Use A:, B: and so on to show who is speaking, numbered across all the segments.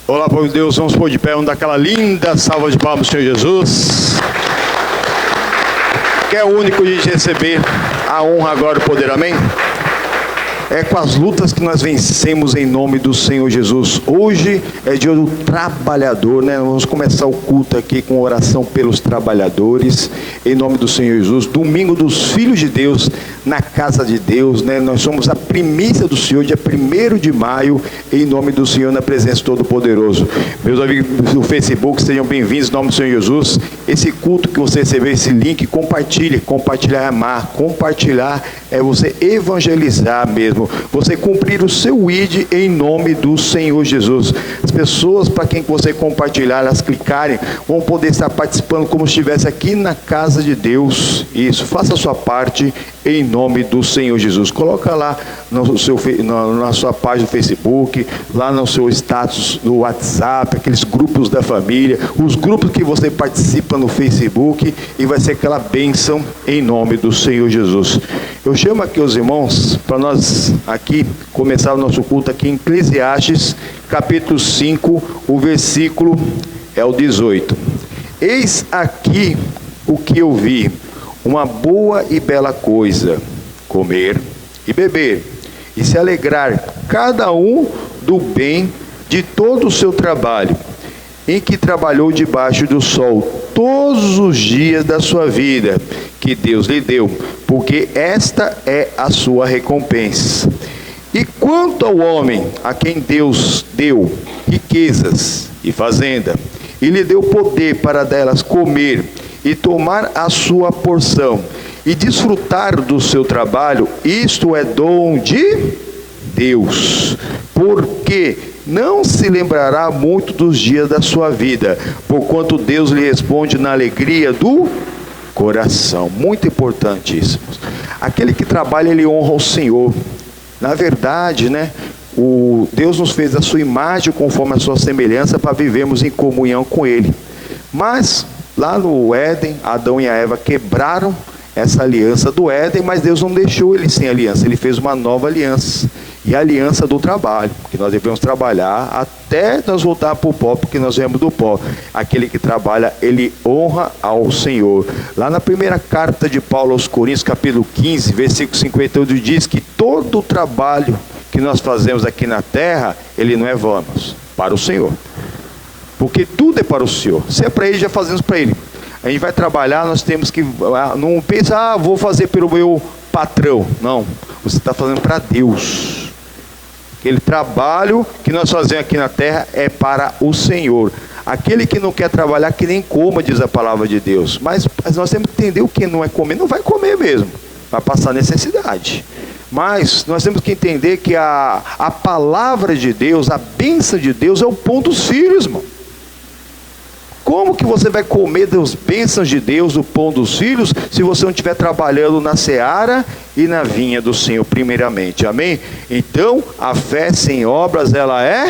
A: Olá, povo de Deus, vamos pôr de pé, vamos dar aquela linda salva de palmas ao Senhor Jesus, que é o único de receber a honra, agora e o poder, amém? É com as lutas que nós vencemos em nome do Senhor Jesus. Hoje é dia do trabalhador, né? Vamos começar o culto aqui com oração pelos trabalhadores, em nome do Senhor Jesus. Domingo dos Filhos de Deus, na casa de Deus, né? Nós somos a primícia do Senhor, dia 1º de maio, em nome do Senhor, na presença Todo-Poderoso. Meus amigos do Facebook, sejam bem-vindos em nome do Senhor Jesus. Esse culto que você recebeu, esse link, compartilhe. Compartilhar é amar, compartilhar é você evangelizar mesmo, você cumprir o seu ID em nome do Senhor Jesus. As pessoas para quem você compartilhar, elas clicarem, vão poder estar participando como se estivesse aqui na casa de Deus. Isso, faça a sua parte em nome do Senhor Jesus. Coloca lá na sua página do Facebook, lá no seu status do WhatsApp, aqueles grupos da família, os grupos que você participa no Facebook, e vai ser aquela bênção em nome do Senhor Jesus. Eu chamo aqui os irmãos para nós aqui começar o nosso culto aqui em Eclesiastes, capítulo 5, o versículo é o 18. Eis aqui o que eu vi, uma boa e bela coisa, comer e beber, e se alegrar cada um do bem de todo o seu trabalho, em que trabalhou debaixo do sol todos os dias da sua vida, que Deus lhe deu, porque esta é a sua recompensa. E quanto ao homem, a quem Deus deu riquezas e fazenda, e lhe deu poder para delas comer e tomar a sua porção, e desfrutar do seu trabalho, isto é dom de Deus, porque não se lembrará muito dos dias da sua vida, porquanto Deus lhe responde na alegria do coração. Muito importante isso. Aquele que trabalha, ele honra o Senhor. Na verdade, né, Deus nos fez a sua imagem conforme a sua semelhança para vivermos em comunhão com Ele. Mas lá no Éden, Adão e a Eva quebraram essa aliança do Éden, mas Deus não deixou eles sem aliança. Ele fez uma nova aliança, e a aliança do trabalho, que nós devemos trabalhar até nós voltar para o pó, porque nós viemos do pó. Aquele que trabalha, ele honra ao Senhor. Lá na primeira carta de Paulo aos Coríntios, capítulo 15, versículo 58, diz que todo o trabalho que nós fazemos aqui na terra, ele não é vão para o Senhor, porque tudo é para o Senhor. Se é para Ele, já fazemos para Ele. A gente vai trabalhar, nós temos que, não pensa, vou fazer pelo meu patrão. Não, você está fazendo para Deus. Aquele trabalho que nós fazemos aqui na terra é para o Senhor. Aquele que não quer trabalhar, que nem coma, diz a palavra de Deus. Mas nós temos que entender o que não é comer. Não vai comer mesmo, vai passar necessidade. Mas nós temos que entender que a palavra de Deus, a bênção de Deus é o pão dos filhos, irmão. Como que você vai comer das bênçãos de Deus, o pão dos filhos, se você não estiver trabalhando na seara e na vinha do Senhor primeiramente, amém? Então, a fé sem obras, ela é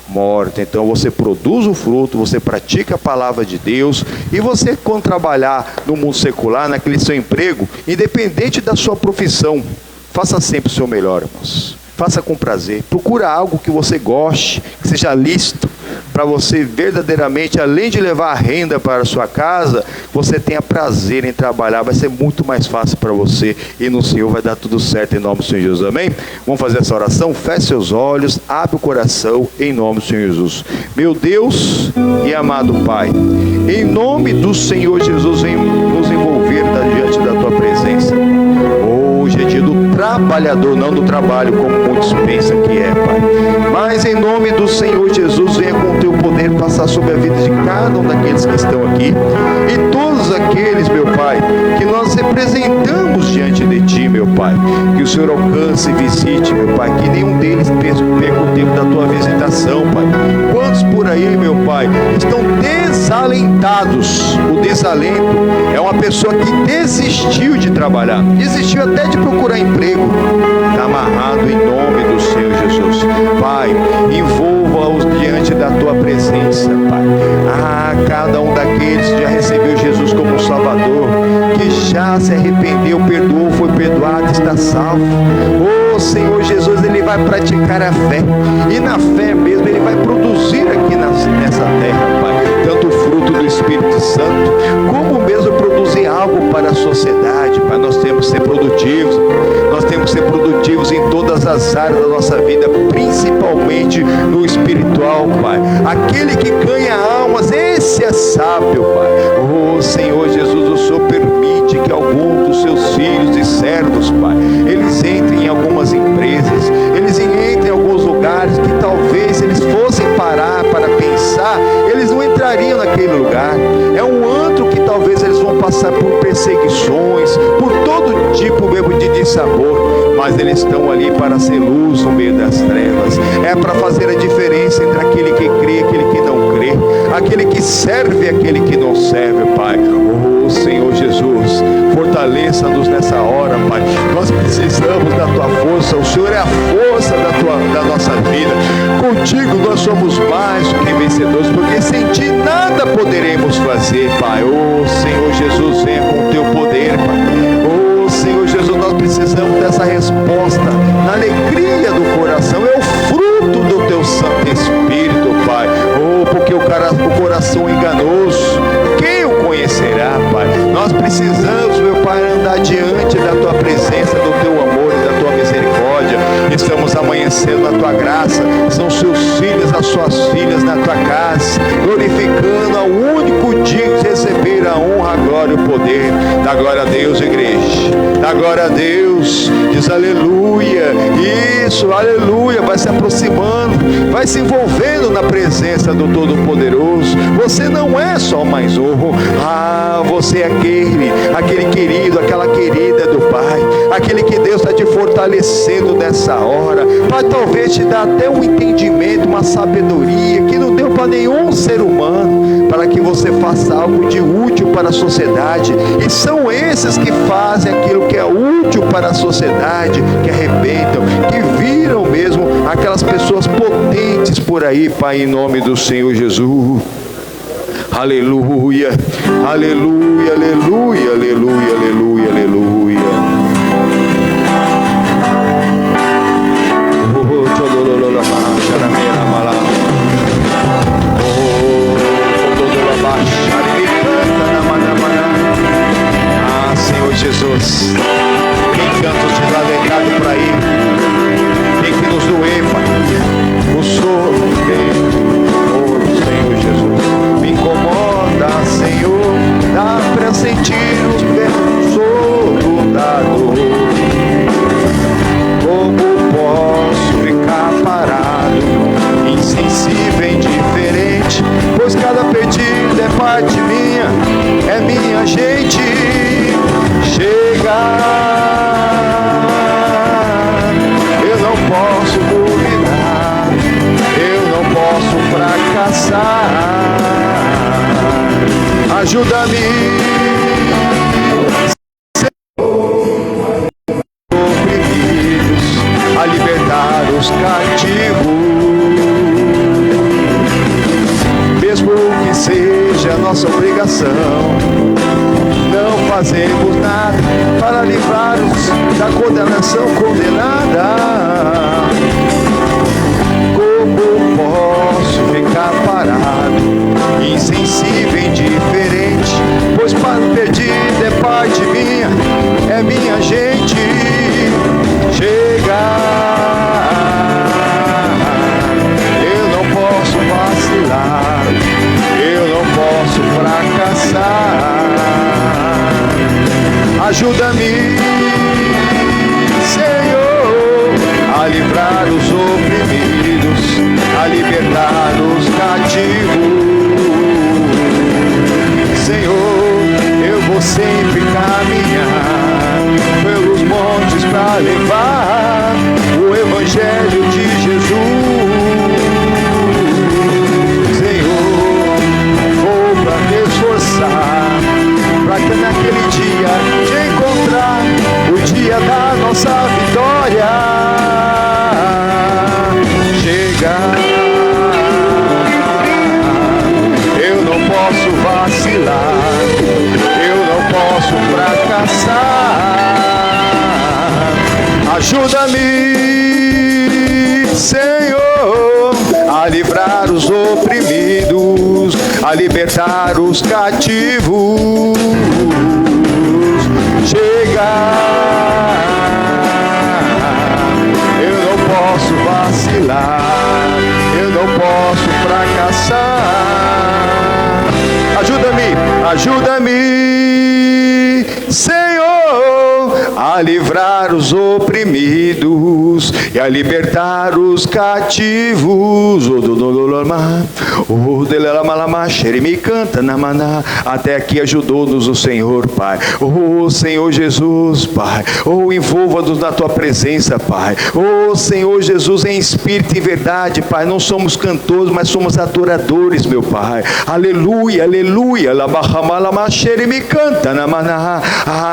A: morta. Então, você produz o fruto, você pratica a palavra de Deus, e você, quando trabalhar no mundo secular, naquele seu emprego, independente da sua profissão, faça sempre o seu melhor, irmãos. Faça com prazer, procura algo que você goste, que seja lícito, para você verdadeiramente, além de levar a renda para a sua casa, você tenha prazer em trabalhar. Vai ser muito mais fácil para você, e no Senhor vai dar tudo certo em nome do Senhor Jesus, amém? Vamos fazer essa oração? Feche seus olhos, abre o coração em nome do Senhor Jesus. Meu Deus e amado Pai, em nome do Senhor Jesus, vem nos envolver diante da Tua presença. Hoje é dia do trabalhador, não do trabalho como muitos pensam que é, Pai. Mas em nome do Senhor Jesus, venha com o Teu poder passar sobre a vida de cada um daqueles que estão aqui, e todos aqueles, meu Pai, que nós representamos diante de Ti, meu Pai. Que o Senhor alcance e visite, meu Pai, que nenhum deles perca o tempo da Tua visitação, Pai. Quantos por aí, meu Pai, estão desalentados? O desalento é uma pessoa que desistiu de trabalhar, desistiu até de procurar emprego. Está amarrado em nome do Senhor Jesus. Pai, envolva-os diante da Tua presença, Pai. Cada um daqueles que já recebeu Jesus como Salvador, que já se arrependeu, perdoou, foi perdoado, está salvo. Senhor Jesus, ele vai praticar a fé, e na fé mesmo ele vai produzir aqui nessa terra, Pai, tanto o fruto do Espírito Santo, como mesmo produzir algo para a sociedade, Pai. Nós temos que ser produtivos, nós temos que ser produtivos em todas as áreas da nossa vida, principalmente no espiritual, Pai. Aquele que ganha almas, esse é sábio, Pai. Oh Senhor Jesus, o Senhor permite que alguns dos seus filhos e servos, Pai, eles entrem em algumas empresas, eles entrem em alguns lugares que talvez eles fossem parar para pensar, eles não entrariam naquele lugar. É um antro que talvez eles vão passar por perseguições, por todo tipo mesmo de dissabor, mas eles estão ali para ser luz no meio das trevas. É para fazer a diferença entre aquele que crê e aquele que não crê, aquele que serve e aquele que não serve, Pai. Oh Senhor Jesus, fortaleça-nos nessa hora, Pai. Nós precisamos da Tua força. O Senhor é a força da nossa vida. Contigo nós somos mais do que vencedores, porque sem Ti nada poderemos fazer, Pai. Oh Senhor Jesus, venha com o Teu poder, Pai. Oh Senhor Jesus, nós precisamos dessa resposta na alegria do coração. É o fruto do Teu Santo Espírito, Pai. Oh, porque o coração enganoso, quem o conhecerá, Pai? Nós precisamos, meu Pai, andar diante da Tua presença, do Teu amor e da Tua misericórdia. Estamos amanhecendo na Tua graça. São seus filhos, as suas filhas na Tua casa, glorificando ao único digno de receber a honra, a glória e o poder. Dá glória a Deus, igreja. Dá glória a Deus. Diz aleluia. Isso, aleluia. Vai se aproximando, vai se envolvendo na presença do Todo-Poderoso. Você não é só mais um. Você é aquele querido, aquela querida do Pai, aquele que Deus está te fortalecendo nessa hora, para talvez te dar até um entendimento, uma sabedoria que não deu para nenhum ser humano, para que você faça algo de útil para a sociedade. E são esses que fazem aquilo que é útil para a sociedade, que arrebentam, que viram mesmo aquelas pessoas potentes por aí, Pai, em nome do Senhor Jesus. Aleluia, aleluia, aleluia, aleluia, aleluia, aleluia. Ah, Senhor Jesus, quem canta os desalengados por aí, tem que nos doer, Pai. O Senhor oh Senhor Jesus, me incomoda, Senhor, dá pra sentir o sopro da dor. Como posso ficar parado, insensível e indiferente, pois cada pedido é parte minha, é minha gente. Chega, eu não posso duvidar, eu não posso fracassar. Ajuda-me, Senhor, oprimidos, a libertar os cativos, mesmo que seja nossa obrigação. Não fazemos nada para livrar-nos da condenação condenada. Como posso ficar parado, insensível e indiferente, pois para o perdido é parte minha, é minha gente. Chega, eu não posso vacilar, eu não posso fracassar. Ajuda-me, Senhor, a livrar os oprimidos, a libertar os cativos. Senhor, eu vou sempre caminhar pelos montes para levar o Evangelho de Jesus. Senhor, vou para me esforçar, para que naquele dia te encontrar, o dia da nossa vitória. Chega, eu não posso vacilar, eu não posso fracassar. Ajuda-me, Senhor, a livrar os oprimidos, a libertar os cativos. Chega, eu não posso vacilar, eu não posso fracassar. Ajuda-me, Senhor, a livrar os oprimidos e a libertar os cativos. Até aqui ajudou-nos o Senhor, Pai. Oh, Senhor Jesus, Pai. Oh, envolva-nos na tua presença, Pai. Oh, Senhor Jesus, em espírito e verdade, Pai. Não somos cantores, mas somos adoradores, meu Pai. Aleluia, aleluia.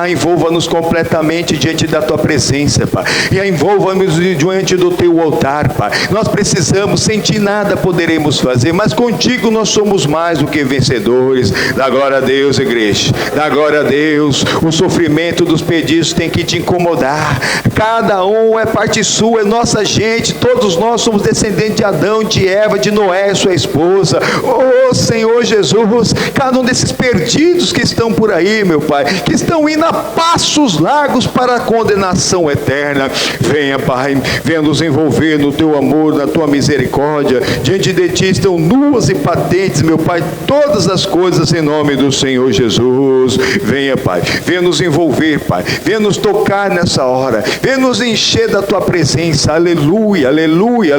A: Envolva-nos completamente diante da tua presença, Pai. E envolva-nos diante do teu altar, Pai. Nós precisamos, sem ti nada poderemos fazer, mas contigo nós somos mais do que vencedores. Dá glória a Deus, igreja. Dá glória a Deus. O sofrimento dos pedidos tem que te incomodar. Cada um é parte sua, é nossa gente. Todos nós somos descendentes de Adão, de Eva, de Noé, sua esposa. Oh, Senhor Jesus, cada um desses perdidos que estão por aí, meu Pai, que estão indo a passos largos para a condenação eterna. Venha, Pai, venha nos envolver no teu amor, na tua misericórdia. Diante de ti estão nuas e patentes, meu Pai, todas as coisas em nome do Senhor Jesus. Venha, Pai, venha nos envolver, Pai, venha nos tocar nessa hora, venha nos encher da tua presença. Aleluia, aleluia.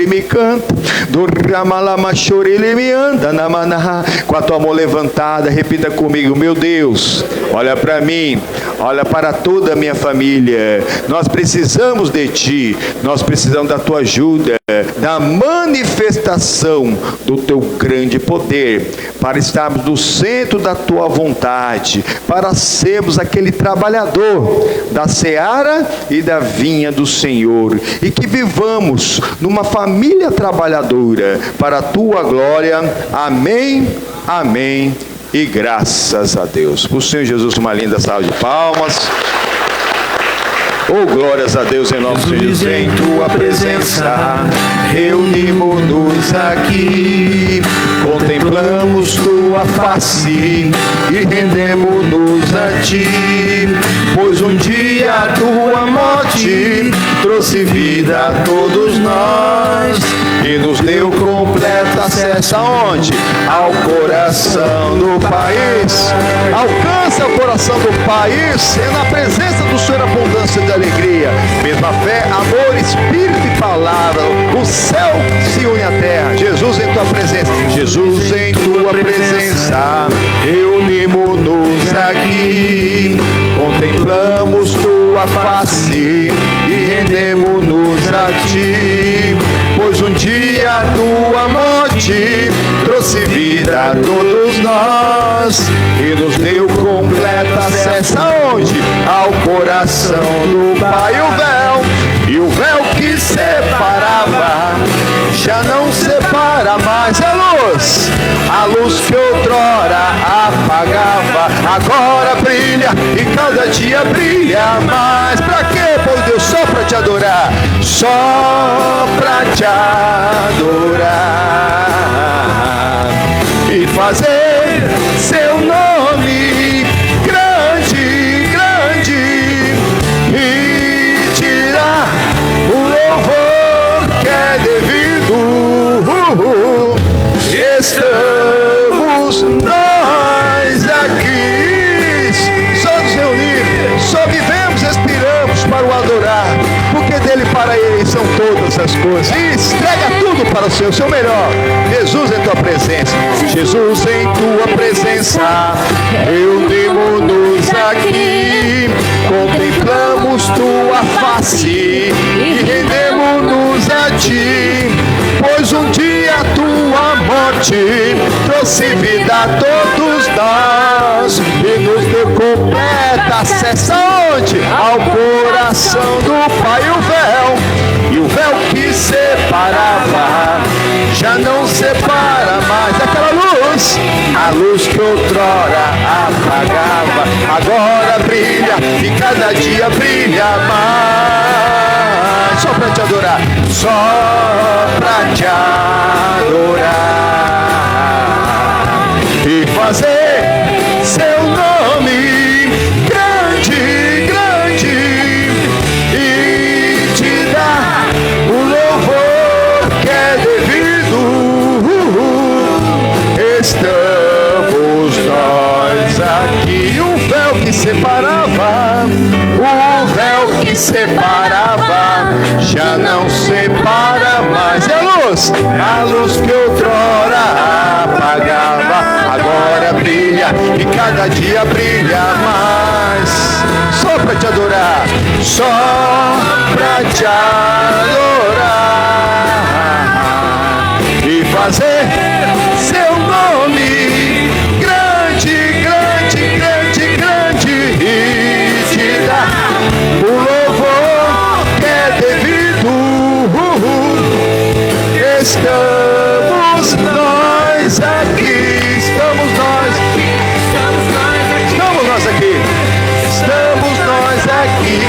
A: Me canta do Ramalamaxorele me anda na maná. Com a tua mão levantada, repita comigo: meu Deus, olha para mim, olha para toda a minha família. Nós precisamos de ti, nós precisamos da tua ajuda, da manifestação do teu grande poder, para estarmos no centro da tua vontade, para sermos aquele trabalhador da seara e da vinha do Senhor, e que vivamos numa família trabalhadora para a tua glória. Amém, amém e graças a Deus. Por Senhor Jesus, uma linda salva de palmas. Oh, glórias a Deus em nome de Jesus. Em tua presença reunimos-nos aqui, contemplamos tua face e rendemos-nos a ti, pois um dia a tua morte trouxe vida a todos nós e nos deu completo acesso aonde? Ao coração do país. Alcança o coração do país, é na presença do Senhor abundância de alegria, mesma fé, amor, espírito e palavra. O céu se une à terra. Jesus em tua presença, Jesus em tua presença, reunimos-nos aqui, contemplamos tua face e rendemos-nos a ti, pois um dia a tua morte trouxe vida a todos nós e nos deu completo acesso aonde? Ao coração do Pai. E o véu que separava já não separa mais. A luz que outrora apagava agora brilha e cada dia brilha mais. Pra quê, pois Deus? Só pra te adorar, só pra te adorar e fazer seu nome grande, grande, e tirar o louvor que é devido. Estamos nós aqui, só nos reunir, só vivemos, respiramos para o adorar, porque dele para ele são todas as coisas. E entrega tudo para o seu melhor. Jesus em tua presença, Jesus em tua presença, reunimos-nos aqui, contemplamos tua face e rendemos-nos a ti, pois um dia a tua morte trouxe vida a todos nós e nos deu completa acesso aonde? Ao coração do Pai. E o véu que separava já não separa mais. Aquela luz, a luz que outrora apagava agora brilha e cada dia brilha mais. Só para te adorar, só para te adorar e fazer seu nome grande, grande, e te dar o louvor que é devido. Estamos nós aqui. O véu que separava, o véu que separava, já não separa mais. E a luz que outrora apagava, agora brilha e cada dia brilha mais. Só para te adorar, só para te adorar e fazer seu nome grande, grande, grande, grande, e te dar o louvor que é devido. Estamos nós aqui, estamos nós aqui, estamos nós aqui,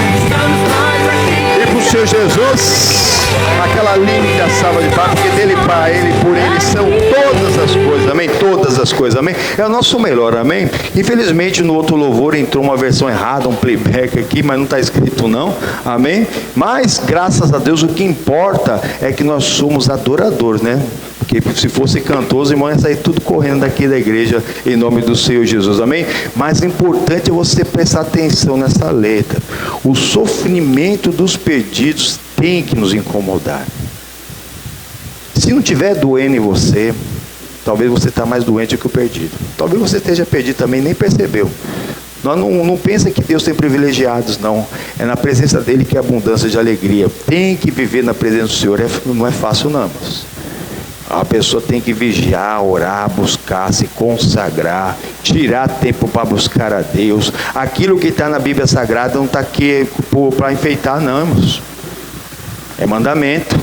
A: e pro Senhor Jesus, aquela linda salva de palmas, porque dele, para ele, por ele são todas as coisas, amém? Todas as coisas, amém? É o nosso melhor, amém? Infelizmente no outro louvor entrou uma versão errada, um playback aqui, mas não está escrito não, amém? Mas graças a Deus o que importa é que nós somos adoradores, né? Porque se fosse cantor, os irmãos iam sair tudo correndo daqui da igreja em nome do Senhor Jesus, amém? Mas o importante é você prestar atenção nessa letra. O sofrimento dos perdidos tem que nos incomodar. Se não tiver doendo em você, talvez você está mais doente que o perdido. Talvez você esteja perdido também e nem percebeu. Nós não pensa que Deus tem privilegiados, não. É na presença dele que é abundância de alegria. Tem que viver na presença do Senhor. Não é fácil não, mas a pessoa tem que vigiar, orar, buscar, se consagrar, tirar tempo para buscar a Deus. Aquilo que está na Bíblia Sagrada não está aqui para enfeitar, não, irmãos. É mandamento.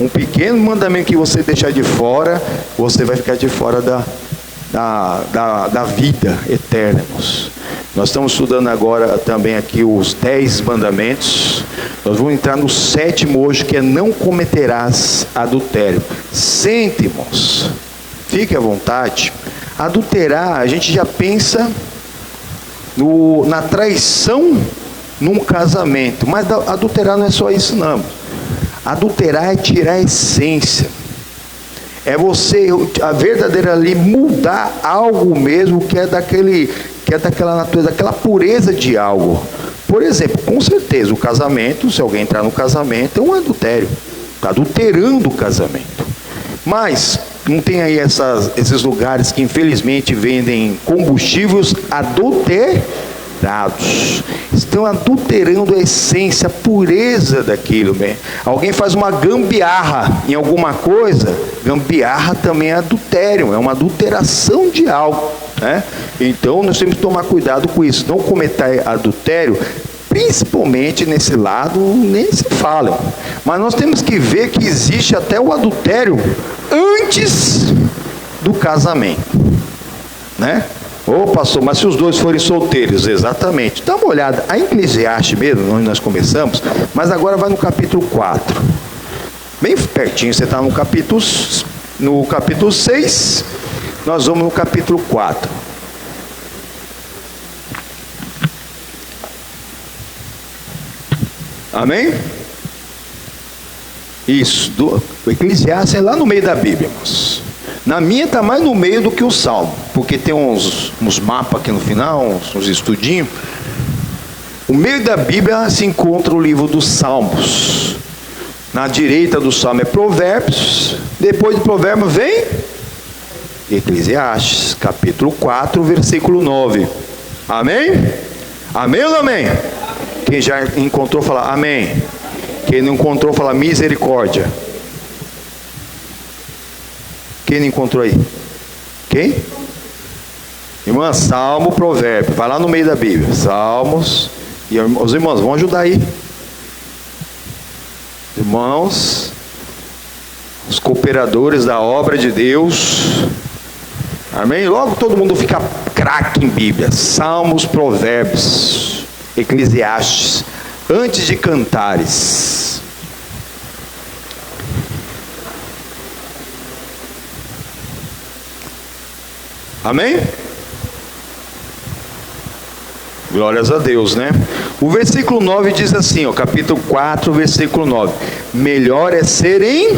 A: Um pequeno mandamento que você deixar de fora, você vai ficar de fora da vida eterna, irmãos. Nós estamos estudando agora também aqui os 10 mandamentos. Nós vamos entrar no 7º hoje, que é não cometerás adultério. Sente, irmãos, fique à vontade. Adulterar, a gente já pensa na traição num casamento, mas adulterar não é só isso não. Adulterar é tirar a essência. É você, a verdadeira ali, mudar algo mesmo que é daquela natureza, daquela pureza de algo. Por exemplo, com certeza o casamento, se alguém entrar no casamento, é um adultério. Está adulterando o casamento. Mas não tem aí esses lugares que infelizmente vendem combustíveis adulterados. Estão adulterando a essência, a pureza daquilo, né? Alguém faz uma gambiarra em alguma coisa, gambiarra também é adultério, é uma adulteração de algo, né? Então nós temos que tomar cuidado com isso, não cometer adultério, principalmente nesse lado, nem se fala. Mas nós temos que ver que existe até o adultério antes do casamento, né? Ô pastor, mas se os dois forem solteiros, exatamente. Dá uma olhada, a Eclesiastes mesmo, onde nós começamos, mas agora vai no capítulo 4. Bem pertinho, você está no capítulo 6, nós vamos no capítulo 4. Amém? Isso, o Eclesiastes é lá no meio da Bíblia, irmãos. Na minha está mais no meio do que o Salmo, porque tem uns mapas aqui no final, uns estudinhos. O meio da Bíblia se encontra o livro dos Salmos. Na direita do Salmo é Provérbios. Depois de Provérbios vem Eclesiastes, capítulo 4, versículo 9. Amém? Amém ou não amém? Quem já encontrou, fala amém. Quem não encontrou, fala misericórdia. Quem não encontrou aí? Quem? Irmã, Salmo, Provérbio. Vai lá no meio da Bíblia. Salmos. E os irmãos vão ajudar aí. Irmãos, os cooperadores da obra de Deus. Amém? Logo todo mundo fica craque em Bíblia. Salmos, Provérbios. Eclesiastes, antes de Cantares. Amém? Glórias a Deus, né? O versículo 9 diz assim, ó, capítulo 4, versículo 9: melhor é serem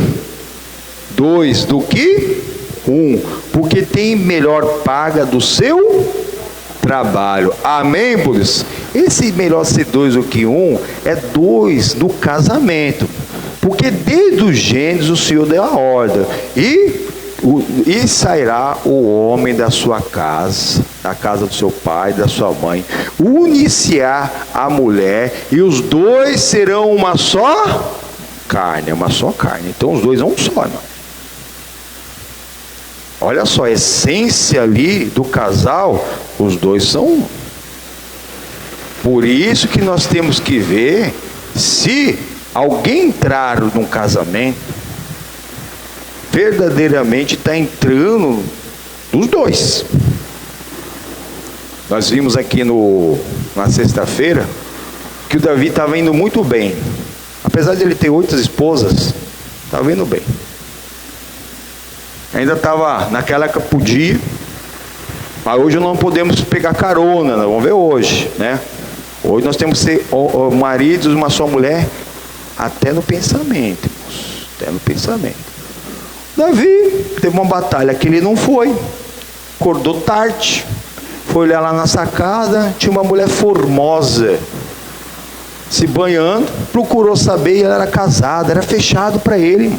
A: dois do que um, porque tem melhor paga do seu trabalho. Amém, por isso? Esse melhor ser dois do que um é dois do casamento, porque desde o Gênesis o Senhor deu a ordem, e sairá o homem da sua casa, da casa do seu pai, da sua mãe, unir-se-á a mulher, e os dois serão uma só carne, uma só carne. Então os dois são um só, irmão. Olha só, a essência ali do casal, os dois são um. Por isso que nós temos que ver se alguém entrar num casamento, verdadeiramente está entrando nos dois. Nós vimos aqui na sexta-feira que o Davi estava indo muito bem. Apesar de ele ter 8 esposas, estava indo bem. Ainda estava naquela época, podia. Mas hoje não podemos pegar carona, nós vamos ver hoje, né? Hoje nós temos que ser maridos de uma só mulher, até no pensamento, irmãos. Até no pensamento. Davi teve uma batalha que ele não foi, acordou tarde, foi olhar lá na sacada, tinha uma mulher formosa se banhando, procurou saber, e ela era casada, era fechado para ele.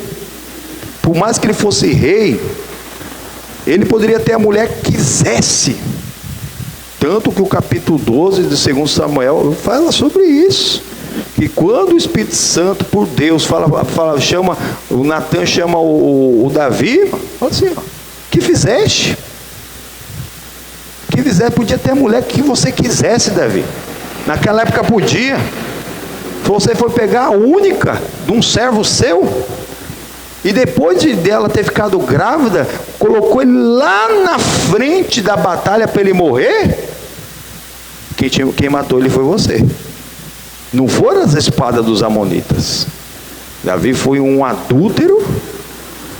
A: Por mais que ele fosse rei, ele poderia ter a mulher que quisesse. Tanto que o capítulo 12 de 2 Samuel fala sobre isso. Que quando o Espírito Santo, por Deus, chama, o Natan chama o Davi, fala assim, ó, que fizeste? Que fizeste? Podia ter a mulher que você quisesse, Davi. Naquela época podia. Você foi pegar a única de um servo seu, e depois dela ter ficado grávida, colocou ele lá na frente da batalha para ele morrer. Quem matou ele foi você. Não foram as espadas dos amonitas. Davi foi um adúltero,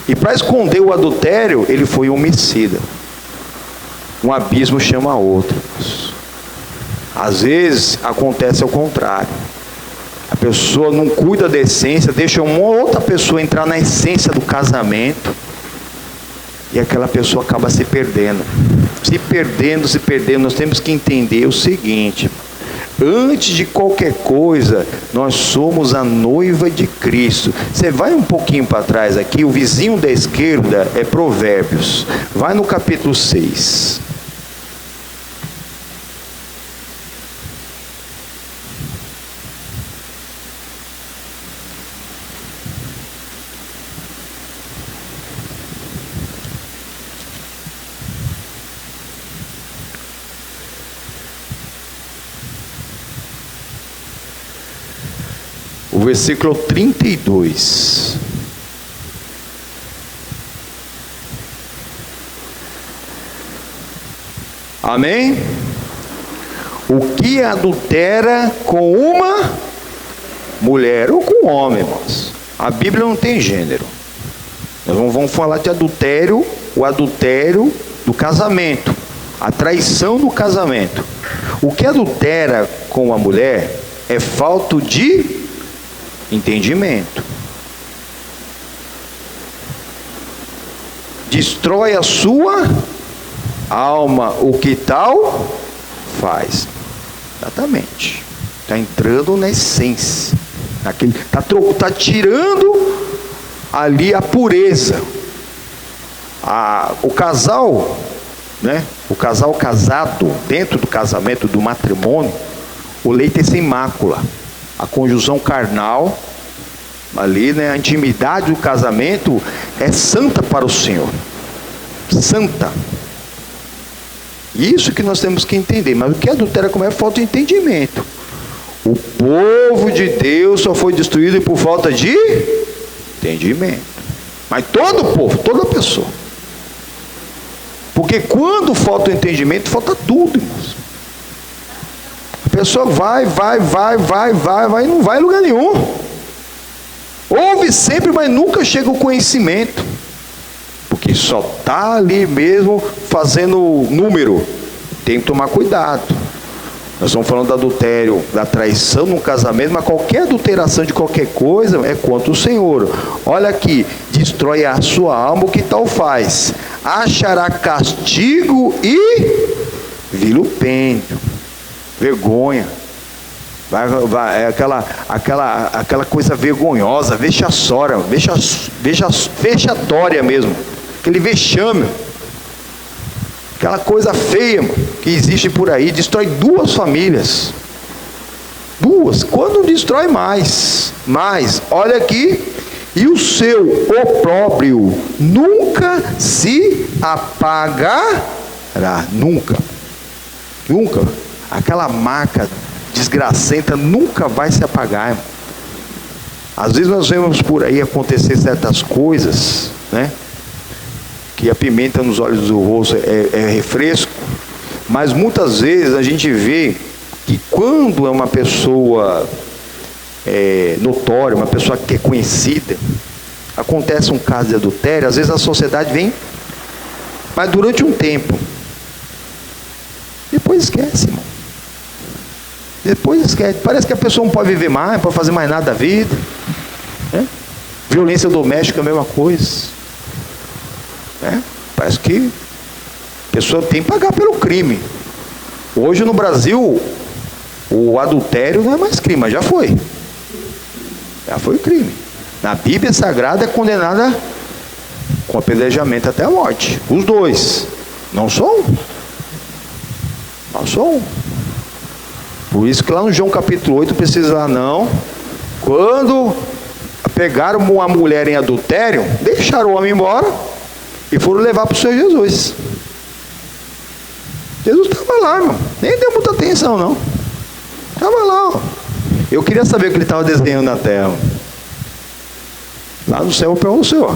A: e para esconder o adultério, ele foi um homicida. Um abismo chama outro. Às vezes acontece ao contrário. A pessoa não cuida da essência, deixa uma outra pessoa entrar na essência do casamento, e aquela pessoa acaba se perdendo. Se perdendo. Nós temos que entender o seguinte: antes de qualquer coisa, nós somos a noiva de Cristo. Você vai um pouquinho para trás aqui, o vizinho da esquerda é Provérbios. Vai no capítulo 6. O versículo 32. Amém? O que adultera com uma mulher ou com um homem, irmãos? A Bíblia não tem gênero. Nós vamos falar de adultério, o adultério do casamento, a traição do casamento. O que adultera com uma mulher é falta de entendimento. Destrói a sua alma. O que tal faz? Exatamente. Está entrando na essência. Está tirando ali a pureza. O casal, né? O casal casado, dentro do casamento, do matrimônio, o leito é sem mácula. A conjunção carnal, ali, né, a intimidade do casamento é santa para o Senhor. Santa. Isso que nós temos que entender. Mas o que adultera como é falta de entendimento. O povo de Deus só foi destruído por falta de entendimento. Mas todo o povo, toda pessoa. Porque quando falta o entendimento, falta tudo, irmãos. A pessoa vai, e não vai em lugar nenhum. Ouve sempre, mas nunca chega ao conhecimento. Porque só está ali mesmo fazendo número. Tem que tomar cuidado. Nós estamos falando do adultério, da traição no casamento, mas qualquer adulteração de qualquer coisa é contra o Senhor. Olha aqui, destrói a sua alma, o que tal faz? Achará castigo e vilupêndio, vergonha. É aquela coisa vergonhosa, vexatória mesmo, aquele vexame, aquela coisa feia, mano, que existe por aí. Destrói 2 famílias, 2, quando destrói mais, olha aqui, e o seu opróbrio nunca se apagará, nunca, aquela marca desgracenta nunca vai se apagar, irmão. Às vezes nós vemos por aí acontecer certas coisas, né, que a pimenta nos olhos do rosto é refresco, mas muitas vezes a gente vê que quando é uma pessoa notória, uma pessoa que é conhecida, acontece um caso de adultério, às vezes a sociedade vem, mas durante um tempo, depois esquece, irmão. Depois esquece. Parece que a pessoa não pode viver mais, não pode fazer mais nada da vida, né? Violência doméstica é a mesma coisa, né? Parece que a pessoa tem que pagar pelo crime. Hoje no Brasil o adultério não é mais crime, mas já foi crime. Na Bíblia Sagrada é condenada com apedrejamento até a morte, os 2, não só um. Por isso que lá no João capítulo 8 precisa lá, não, quando pegaram uma mulher em adultério, deixaram o homem embora e foram levar para o Senhor Jesus. Jesus estava lá, irmão, nem deu muita atenção não, estava lá, ó. Eu queria saber o que ele estava desenhando na terra. Lá no céu para o Senhor,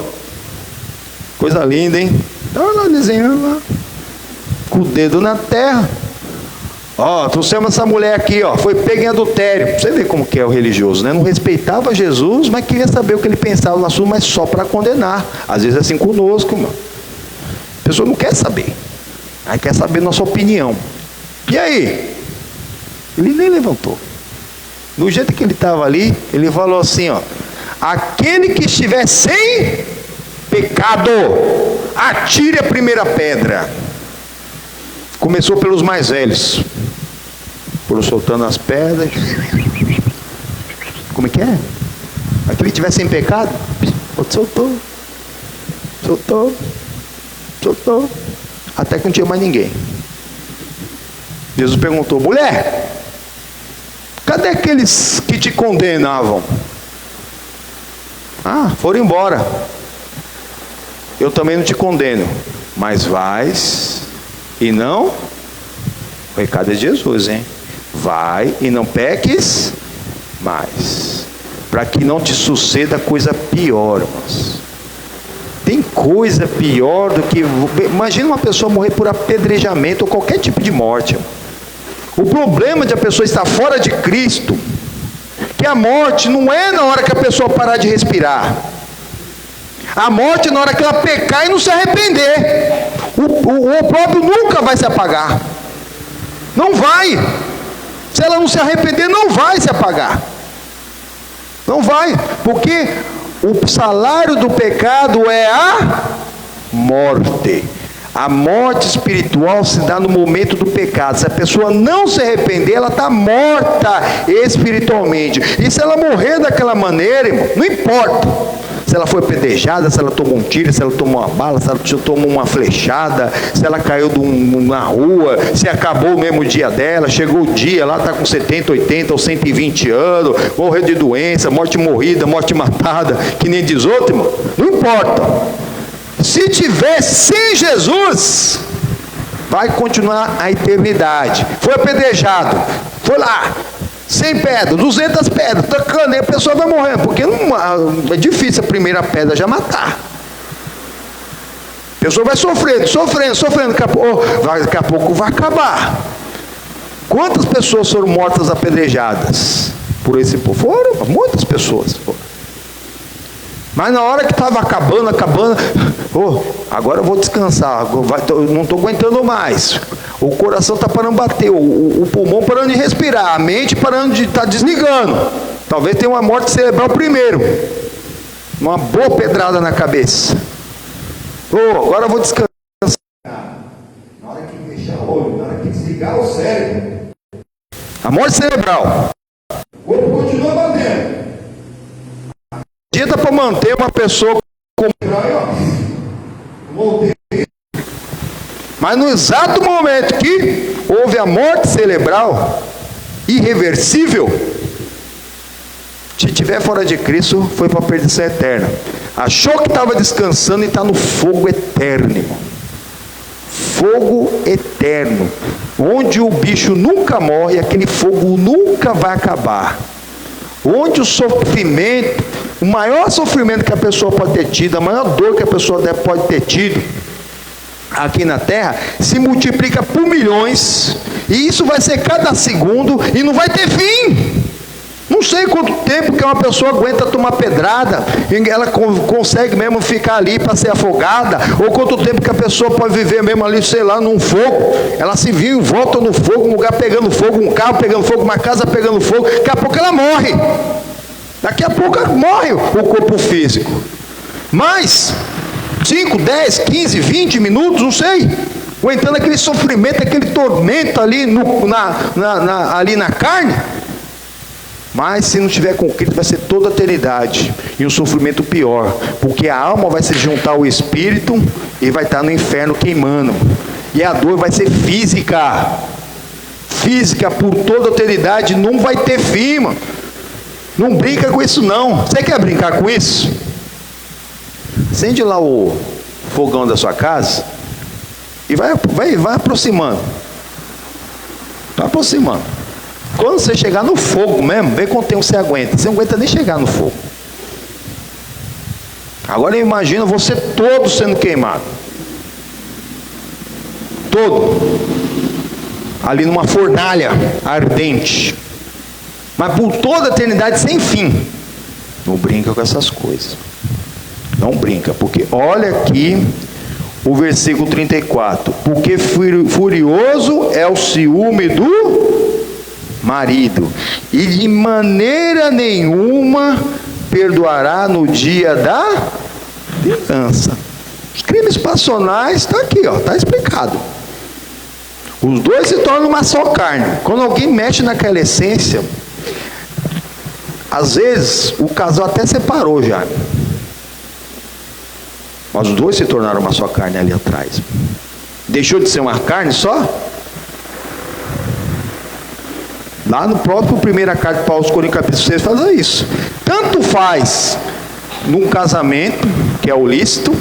A: coisa linda, hein? Estava lá desenhando lá, com o dedo na terra. Ó, trouxemos essa mulher aqui, ó, foi pega em adultério. Você vê como que é o religioso, né? Não respeitava Jesus, mas queria saber o que ele pensava no assunto, mas só para condenar. Às vezes é assim conosco, irmão. A pessoa não quer saber, aí quer saber nossa opinião. E aí? Ele nem levantou. Do jeito que ele estava ali, ele falou assim, ó: aquele que estiver sem pecado, atire a primeira pedra. Começou pelos mais velhos, foram soltando as pedras. Como é que é? Aquele que estiver sem pecado, soltou, até que não tinha mais ninguém. Jesus perguntou: mulher, cadê aqueles que te condenavam? Ah, foram embora. Eu também não te condeno, mas vais e não, o recado é de Jesus, hein? Vai e não peques mais, para que não te suceda coisa pior, irmãos. Tem coisa pior do que... Imagina uma pessoa morrer por apedrejamento ou qualquer tipo de morte. O problema de a pessoa estar fora de Cristo, que a morte não é na hora que a pessoa parar de respirar. A morte é na hora que ela pecar e não se arrepender. O próprio nunca vai se apagar. Não vai. Se ela não se arrepender, não vai se apagar. Não vai. Porque o salário do pecado é a morte. A morte espiritual se dá no momento do pecado. Se a pessoa não se arrepender, ela está morta espiritualmente. E se ela morrer daquela maneira, irmão, não importa se ela foi apedrejada, se ela tomou um tiro, se ela tomou uma bala, se ela tomou uma flechada, se ela caiu na rua, se acabou o mesmo dia dela, chegou o dia, lá está com 70, 80 ou 120 anos, morreu de doença, morte morrida, morte matada, que nem diz outro, irmão, não importa. Se tiver sem Jesus, vai continuar a eternidade. Foi apedrejado, foi lá, 100 pedras, 200 pedras, tocando, e a pessoa vai morrer, porque não, é difícil a primeira pedra já matar. A pessoa vai sofrendo, daqui a pouco vai acabar. Quantas pessoas foram mortas apedrejadas por esse povo? Foram, muitas pessoas foram. Mas na hora que estava acabando, agora eu vou descansar, eu não estou aguentando mais. O coração está parando de bater, o pulmão parando de respirar, a mente parando de estar desligando. Talvez tenha uma morte cerebral primeiro. Uma boa pedrada na cabeça. Agora eu vou descansar. Na hora que fechar o olho, na hora que desligar o cérebro. A morte cerebral. O corpo continua batendo. Dita para manter uma pessoa com... Mas no exato momento que houve a morte cerebral, irreversível, se estiver fora de Cristo, foi para a perdição eterna. Achou que estava descansando e está no fogo eterno, irmão. Fogo eterno. Onde o bicho nunca morre, aquele fogo nunca vai acabar. Onde o sofrimento, o maior sofrimento que a pessoa pode ter tido, a maior dor que a pessoa pode ter tido aqui na terra, se multiplica por milhões, e isso vai ser cada segundo, e não vai ter fim. Não sei quanto tempo que uma pessoa aguenta tomar pedrada, e ela consegue mesmo ficar ali para ser afogada, ou quanto tempo que a pessoa pode viver mesmo ali, sei lá, num fogo. Ela se viu, volta no fogo, um lugar pegando fogo, um carro pegando fogo, uma casa pegando fogo, daqui a pouco ela morre. Daqui a pouco morre o corpo físico. Mas 5, 10, 15, 20 minutos, não sei, aguentando aquele sofrimento, aquele tormento ali, ali na carne. Mas se não tiver com Cristo, vai ser toda a eternidade. E um sofrimento pior, porque a alma vai se juntar ao espírito e vai estar no inferno queimando. E a dor vai ser física. Física por toda a eternidade, não vai ter fim, mano. Não brinca com isso não. Você quer brincar com isso? Acende lá o fogão da sua casa e vai aproximando. Vai aproximando. Quando você chegar no fogo mesmo, vê quanto tempo você aguenta. Você não aguenta nem chegar no fogo. Agora imagina você todo sendo queimado. Todo. Ali numa fornalha ardente. Mas por toda a eternidade sem fim. Não brinca com essas coisas. Não brinca, porque olha aqui o versículo 34. Porque furioso é o ciúme do marido, e de maneira nenhuma perdoará no dia da vingança. Os crimes passionais está aqui, está explicado. Os dois se tornam uma só carne. Quando alguém mexe naquela essência, às vezes o casal até separou já, mas os dois se tornaram uma só carne ali atrás. Deixou de ser uma carne só? Lá no próprio primeira carta de Paulo aos Coríntios, capítulo 6, fala isso. Tanto faz num casamento, que é o lícito,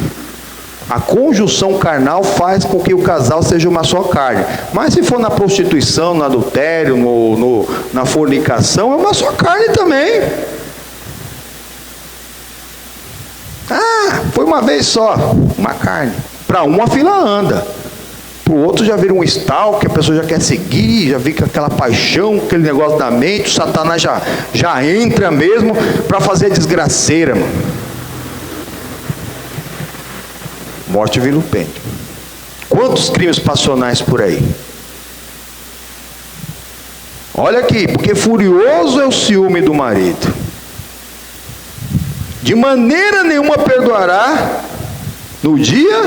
A: a conjunção carnal faz com que o casal seja uma só carne. Mas se for na prostituição, no adultério, na fornicação, é uma só carne também. Foi uma vez só, uma carne. Para um a fila anda. Para o outro já vira um stalk, que a pessoa já quer seguir, já fica aquela paixão, aquele negócio da mente, o Satanás já entra mesmo para fazer desgraceira, mano. Morte vilupente. Quantos crimes passionais por aí? Olha aqui, porque furioso é o ciúme do marido. De maneira nenhuma perdoará no dia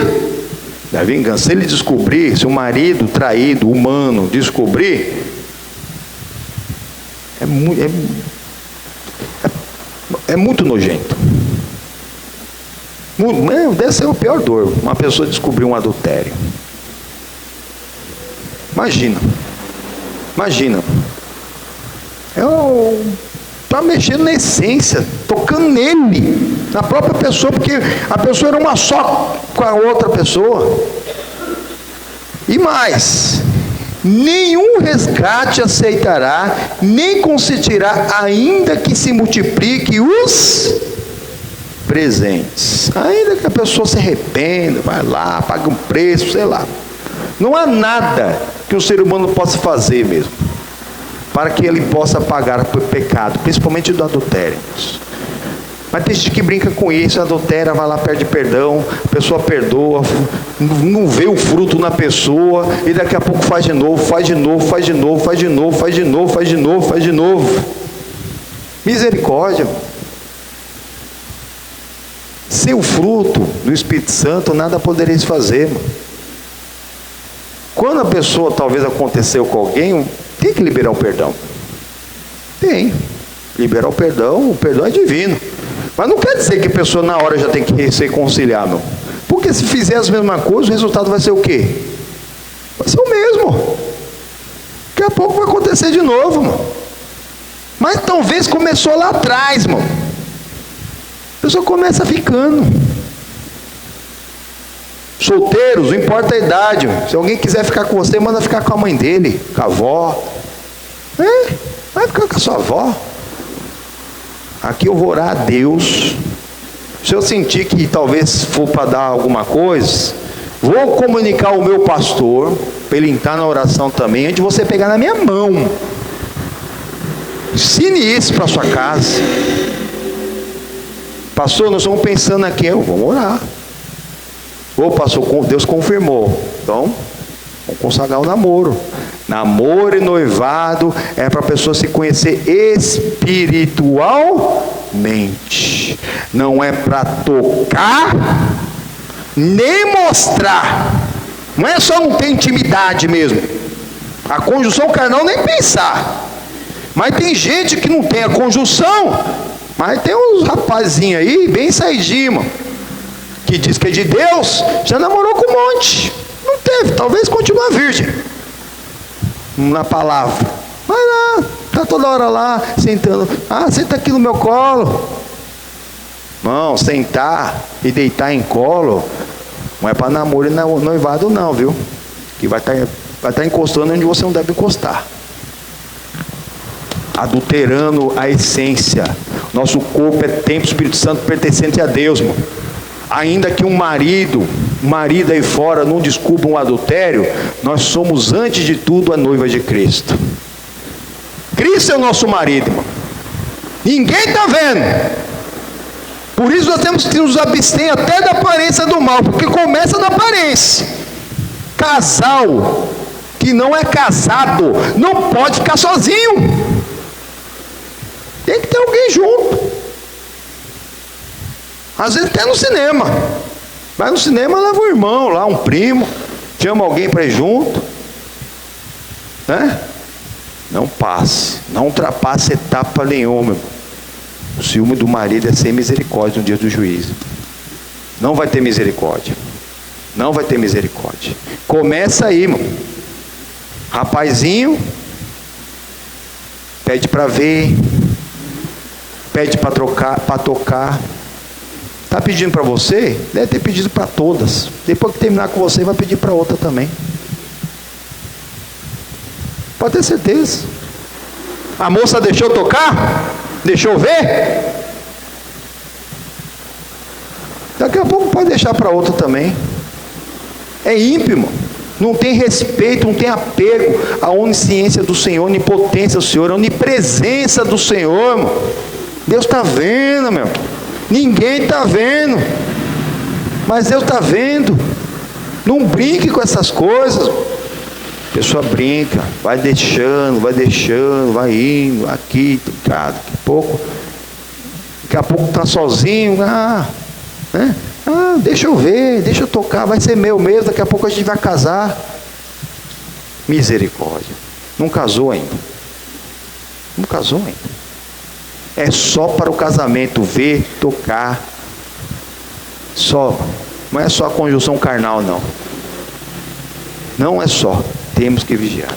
A: da vingança. Se ele descobrir, se o marido traído, humano, descobrir, é muito nojento. Deve ser a pior dor, uma pessoa descobrir um adultério. Imagina. Está mexendo na essência, tocando nele, na própria pessoa, porque a pessoa era uma só com a outra pessoa. E mais, nenhum resgate aceitará, nem consentirá, ainda que se multiplique os presentes. Ainda que a pessoa se arrependa, vai lá, paga um preço, sei lá. Não há nada que o ser humano possa fazer mesmo. para que ele possa pagar o pecado, principalmente do adultério. Mas tem gente que brinca com isso, adultera, vai lá, pede perdão, a pessoa perdoa, não vê o fruto na pessoa, e daqui a pouco faz de novo, faz de novo, faz de novo, faz de novo, faz de novo, faz de novo, faz de novo. Misericórdia. Sem o fruto do Espírito Santo, nada podereis fazer, mano. Quando a pessoa talvez aconteceu com alguém, tem que liberar o perdão. Tem. Liberar o perdão é divino. Mas não quer dizer que a pessoa na hora já tem que se reconciliar, não. Porque se fizer as mesmas coisas, o resultado vai ser o quê? Vai ser o mesmo. Daqui a pouco vai acontecer de novo, mano. Mas talvez começou lá atrás, mano. A pessoa começa ficando. Solteiros, não importa a idade. Se alguém quiser ficar com você, manda ficar com a mãe dele, com a avó. Vai ficar com a sua avó. Aqui eu vou orar a Deus. Se eu sentir que talvez for para dar alguma coisa, vou comunicar ao meu pastor, para ele entrar na oração também, antes de você pegar na minha mão. Ensine isso para sua casa. Pastor, nós estamos pensando aqui, vamos orar. Ô pastor, Deus confirmou. Então, vamos consagrar o namoro. Namoro e noivado é para a pessoa se conhecer espiritualmente. Não é para tocar, nem mostrar. Não é só não ter intimidade mesmo. A conjunção carnal nem pensar. Mas tem gente que não tem a conjunção. Mas tem uns rapazinhos aí, bem saidinho, mano, que diz que é de Deus, já namorou com um monte. Não teve, talvez continue virgem. Na palavra. Vai lá, tá toda hora lá, sentando. Senta aqui no meu colo. Não, sentar e deitar em colo não é para namoro e noivado não, viu? Que vai estar encostando onde você não deve encostar. Adulterando a essência. Nosso corpo é templo do Espírito Santo pertencente a Deus, mano. Ainda que um marido aí fora não descubra um adultério, nós somos antes de tudo a noiva de Cristo. Cristo é o nosso marido, irmão. Ninguém está vendo. Por isso nós temos que nos abster até da aparência do mal, porque começa na aparência. Casal que não é casado não pode ficar sozinho. Tem que ter alguém junto. Às vezes até no cinema. Vai no cinema, leva um irmão lá, um primo, chama alguém para ir junto, né? Não passe, não ultrapasse etapa nenhuma. O ciúme do marido é sem misericórdia no dia do juízo. Não vai ter misericórdia. Não vai ter misericórdia. Começa aí, irmão. Rapazinho, pede para ver, pede para tocar. Está pedindo para você? Deve ter pedido para todas. Depois que terminar com você, vai pedir para outra também. Pode ter certeza. A moça deixou tocar? Deixou ver? Daqui a pouco pode deixar para outra também. É ímpio, irmão. Não tem respeito, não tem apego à onisciência do Senhor, onipotência do Senhor, a onipresença do Senhor, irmão. Deus está vendo, meu. Ninguém está vendo, mas Deus está vendo. Não brinque com essas coisas. A pessoa brinca, vai deixando, vai indo, aqui, daqui a pouco está sozinho, né? Deixa eu ver, deixa eu tocar, vai ser meu mesmo, daqui a pouco a gente vai casar. Misericórdia. Não casou ainda. Não casou ainda. É só para o casamento, ver, tocar. Só. Não é só a conjunção carnal, não. Não é só. Temos que vigiar.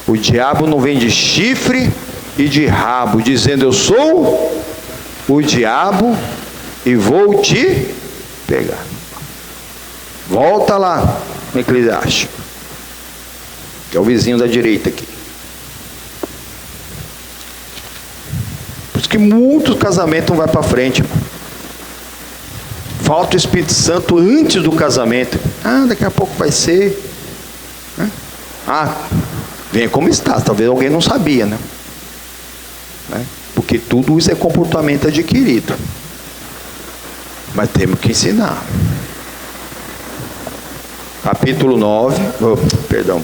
A: O diabo não vem de chifre e de rabo, dizendo: eu sou o diabo e vou te pegar. Volta lá no Eclesiástico, que é o vizinho da direita aqui. Por isso que muitos casamentos não vai para frente. Falta o Espírito Santo antes do casamento. Daqui a pouco vai ser. Venha como está. Talvez alguém não sabia, né? Porque tudo isso é comportamento adquirido. Mas temos que ensinar. Capítulo 9, perdão.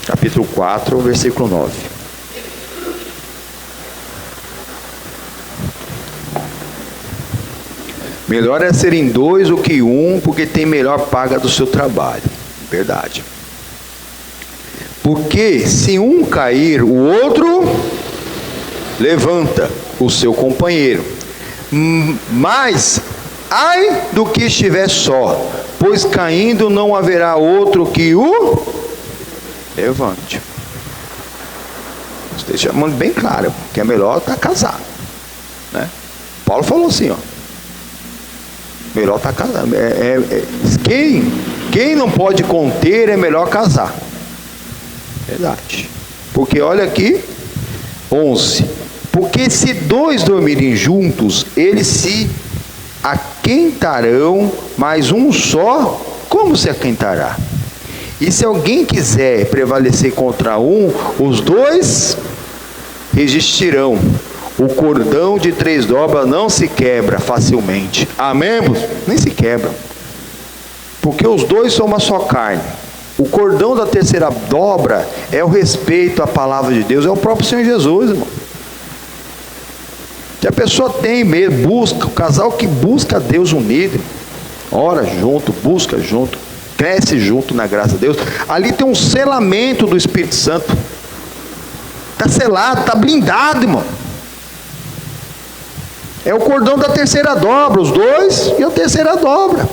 A: Capítulo 4, versículo 9. Melhor é serem dois do que um, porque tem melhor paga do seu trabalho. Verdade. Porque se um cair, o outro levanta o seu companheiro. Mas ai do que estiver só, pois caindo não haverá outro que o levante. Estou chamando bem claro que é melhor estar casado, né? Paulo falou assim, ó, melhor estar casado. Quem não pode conter é melhor casar. Verdade. Porque olha aqui, 11. Porque se dois dormirem juntos, eles se aquentarão, mas um só, como se aquentará? E se alguém quiser prevalecer contra um, os dois resistirão. O cordão de 3 dobras não se quebra facilmente. Há membros? Nem se quebra. Porque os dois são uma só carne. O cordão da 3ª dobra é o respeito à palavra de Deus, é o próprio Senhor Jesus, irmão. Se a pessoa tem mesmo, busca, o casal que busca Deus unido, ora junto, busca junto, cresce junto na graça de Deus, ali tem um selamento do Espírito Santo. Está selado, está blindado, irmão. É o cordão da 3ª dobra, os dois e a 3ª dobra.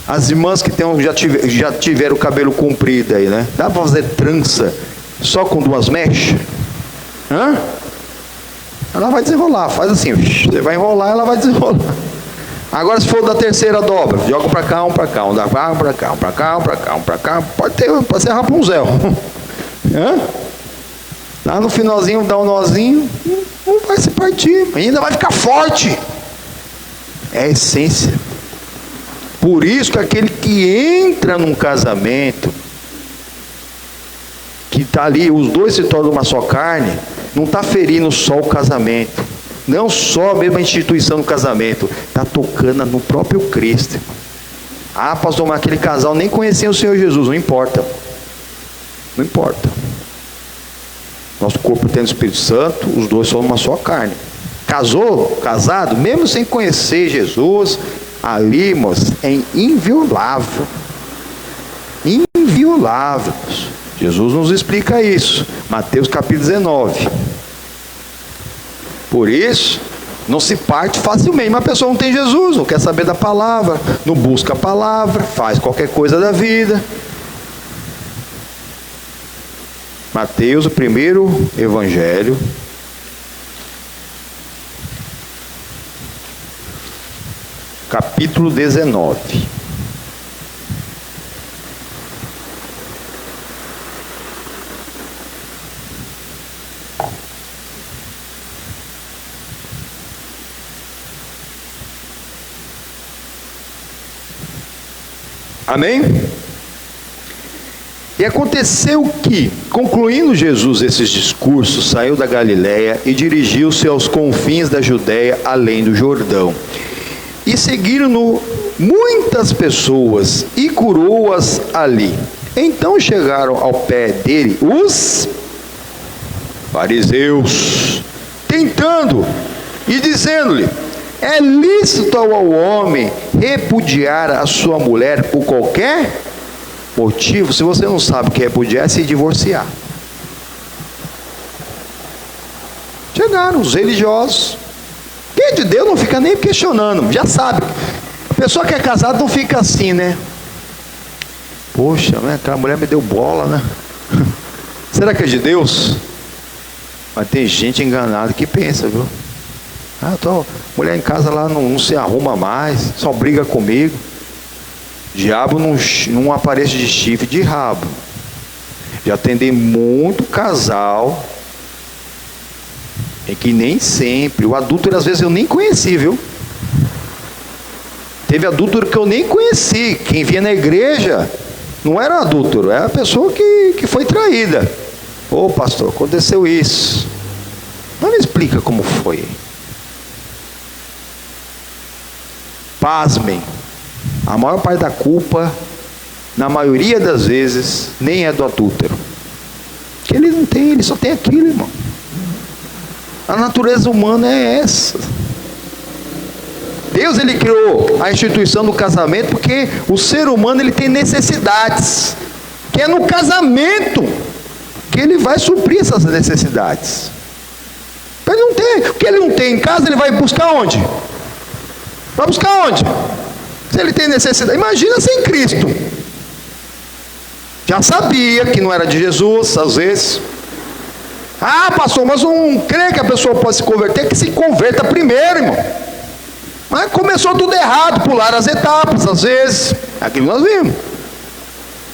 A: As irmãs que já tiveram o cabelo comprido aí, né? Dá para fazer trança só com 2 mechas? Hã? Ela vai desenrolar, faz assim, você vai enrolar, ela vai desenrolar. Agora se for da 3ª dobra, joga para cá, um para cá, um para cá, um para cá, um para cá, um para cá, um para cá, pode ser Rapunzel. Hã? Lá no finalzinho dá um nozinho, não vai se partir, ainda vai ficar forte. É a essência. Por isso que aquele que entra num casamento, que está ali, os dois se tornam uma só carne, não está ferindo só o casamento, não só a mesma instituição do casamento, está tocando no próprio Cristo. Ah, pastor, mas aquele casal nem conhecia o Senhor Jesus. Não importa. Não importa. Nosso corpo tem o Espírito Santo, os dois são uma só carne. Casou, casado, mesmo sem conhecer Jesus, ali, moço, é inviolável. Inviolável. Jesus nos explica isso. Mateus capítulo 19. Por isso, não se parte facilmente. Mas a pessoa não tem Jesus, não quer saber da palavra, não busca a palavra, faz qualquer coisa da vida. Mateus, o primeiro evangelho, capítulo 19. Amém? E aconteceu que, concluindo Jesus esses discursos, saiu da Galiléia e dirigiu-se aos confins da Judéia, além do Jordão. E seguiram-no muitas pessoas e curou-as ali. Então chegaram ao pé dele os fariseus, tentando e dizendo-lhe: é lícito ao homem repudiar a sua mulher por qualquer motivo? Se você não sabe o que é repudiar, é se divorciar. Chegaram os religiosos. Quem é de Deus não fica nem questionando, já sabe. A pessoa que é casada não fica assim, né? Poxa, aquela mulher me deu bola, né? Será que é de Deus? Mas tem gente enganada que pensa, viu? Ah, então, mulher em casa lá não se arruma mais, só briga comigo. Diabo não aparece de chifre de rabo. Já atendei muito casal em que nem sempre, o adúltero às vezes eu nem conheci, viu? Teve adúltero que eu nem conheci. Quem via na igreja Não era adúltero, era a pessoa que foi traída. Ô pastor, aconteceu isso. Não me explica como foi. Pasmem, a maior parte da culpa, na maioria das vezes, nem é do adúltero. Que ele não tem, ele só tem aquilo, irmão. A natureza humana é essa. Deus, ele criou a instituição do casamento porque o ser humano, ele tem necessidades, que é no casamento que ele vai suprir essas necessidades. Ele não tem, o que ele não tem em casa, ele vai buscar onde? Vai buscar onde? Se ele tem necessidade, imagina sem Cristo. Já sabia que não era de Jesus, às vezes. Ah, pastor, mas não crê que a pessoa pode se converter, que se converta primeiro, irmão. Mas começou tudo errado, pular as etapas, às vezes. Aquilo nós vimos.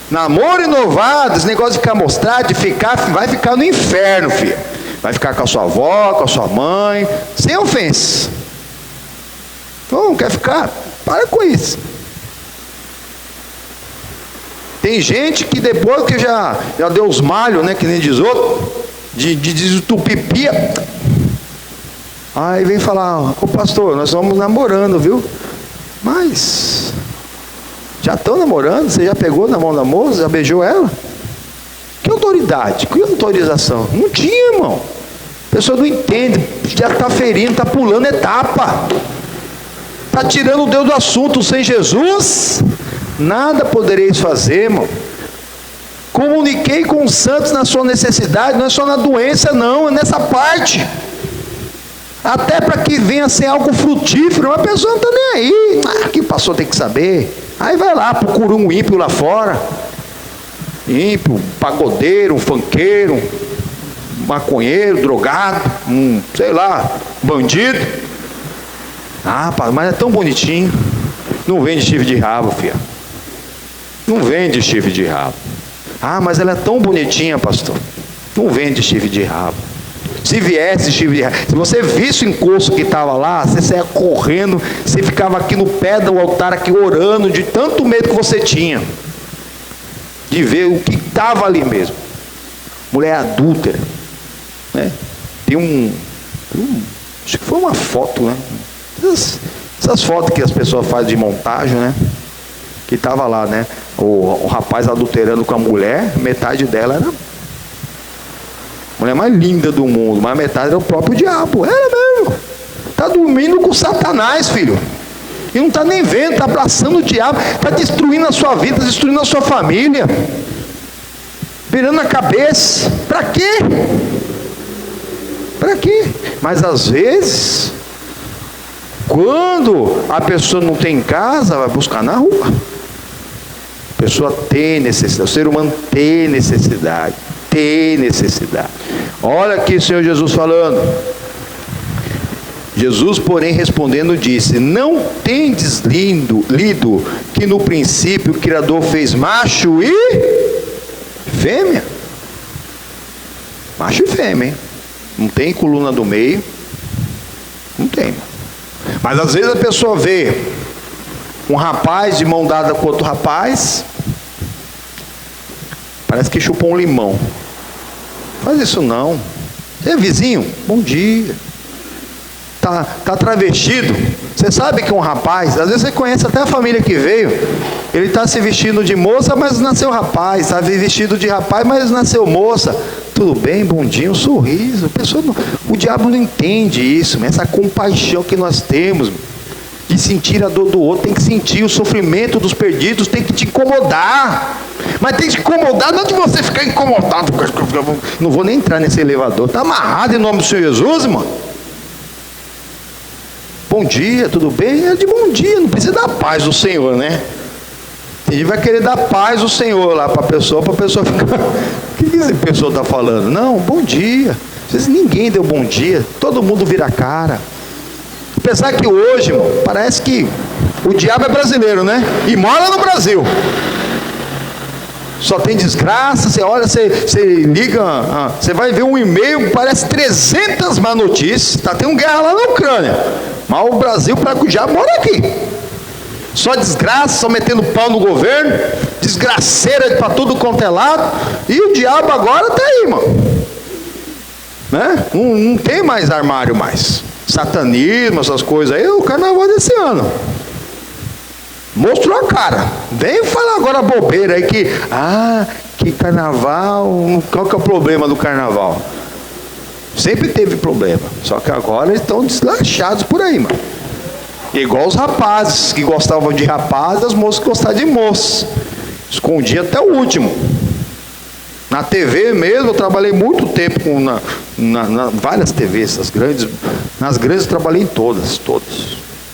A: Namoro e noivado, esse negócio de ficar mostrado, de ficar, vai ficar no inferno, filho. Vai ficar com a sua avó, com a sua mãe, sem ofensa. Não quer ficar? Para com isso. Tem gente que depois que já deu os malhos, né, que nem diz outro, de desentupipia, aí vem falar: ô pastor, nós estamos namorando, viu? Mas já estão namorando? Você já pegou na mão da moça? Já beijou ela? Que autoridade? Que autorização? Não tinha, irmão. A pessoa não entende, já está ferindo, está pulando etapa, está tirando o Deus do assunto. Sem Jesus, nada podereis fazer, irmão. Comuniquei com os santos na sua necessidade, não é só na doença, não, é nessa parte. Até para que venha a ser algo frutífero, a pessoa não está nem aí. Que o pastor tem que saber. Aí vai lá, procura um ímpio lá fora. Ímpio, pagodeiro, um funkeiro, um maconheiro, drogado, sei lá, bandido. Mas é tão bonitinho. Não vende chifre de rabo, filha. Não vende chifre de rabo. Mas ela é tão bonitinha, pastor. Não vende chifre de rabo. Se viesse chifre de rabo, se você visse o encosto que estava lá, você saia correndo, você ficava aqui no pé do altar, aqui orando, de tanto medo que você tinha, de ver o que estava ali mesmo. Mulher adúltera, né? Tem acho que foi uma foto, né? Essas fotos que as pessoas fazem de montagem, né? Que estava lá, né? O rapaz adulterando com a mulher, metade dela era a mulher mais linda do mundo, mas metade era o próprio diabo. Era mesmo. Está dormindo com Satanás, filho. E não está nem vendo, está abraçando o diabo, está destruindo a sua vida, está destruindo a sua família, virando a cabeça. Para quê? Para quê? Mas às vezes, quando a pessoa não tem em casa, vai buscar na rua. A pessoa tem necessidade, o ser humano tem necessidade. Olha aqui o Senhor Jesus falando. Jesus, porém, respondendo, disse: não tendes lido que no princípio o Criador fez macho e fêmea? Macho e fêmea, hein? Não tem coluna do meio. Não tem. Mas às vezes a pessoa vê um rapaz de mão dada com outro rapaz, parece que chupou um limão. Faz isso não. Você é vizinho? Bom dia. Tá travestido. Você sabe que um rapaz, às vezes você conhece até a família que veio, ele está se vestindo de moça, mas nasceu rapaz. Está vestido de rapaz, mas nasceu moça. Tudo bem, bom dia, um sorriso. O diabo não entende isso, essa compaixão que nós temos de sentir a dor do outro. Tem que sentir o sofrimento dos perdidos, tem que te incomodar. Mas tem que te incomodar, não de você ficar incomodado. Não vou nem entrar nesse elevador. Está amarrado em nome do Senhor Jesus, irmão. Bom dia, tudo bem? É de bom dia, não precisa dar paz do Senhor, né? A gente vai querer dar paz do Senhor lá para a pessoa ficar... O que essa pessoa está falando? Não, bom dia. Às vezes ninguém deu bom dia, todo mundo vira a cara. Apesar que hoje, irmão, parece que o diabo é brasileiro, né? E mora no Brasil. Só tem desgraça. Você olha, você liga, você vai ver um e-mail, parece 300 má notícias. Tá tendo guerra lá na Ucrânia, mas o Brasil, para que o diabo mora aqui. Só desgraça, só metendo pau no governo. desgraceira para tudo quanto é lado, e o diabo agora está aí, mano. Né? Não tem mais armário mais. Satanismo, essas coisas aí, o carnaval desse ano. Mostrou a cara. Vem falar agora bobeira aí que carnaval, qual que é o problema do carnaval? Sempre teve problema, só que agora eles estão deslachados por aí, mano. Igual os rapazes que gostavam de rapazes, as moças que gostavam de moças. Escondia até o último. Na TV mesmo, eu trabalhei muito tempo com várias TVs, nas grandes eu trabalhei em todas.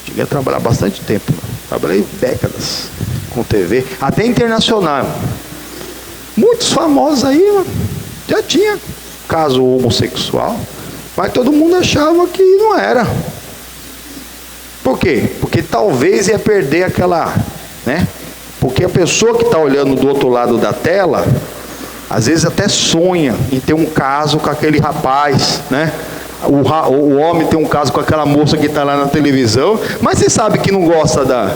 A: Cheguei a trabalhar bastante tempo. Trabalhei décadas com TV, até internacional. Muitos famosos aí, mano, já tinha caso homossexual, mas todo mundo achava que não era. Por quê? Porque talvez ia perder aquela, né? Porque a pessoa que está olhando do outro lado da tela, às vezes até sonha em ter um caso com aquele rapaz, né? O homem tem um caso com aquela moça que está lá na televisão, mas você sabe que não gosta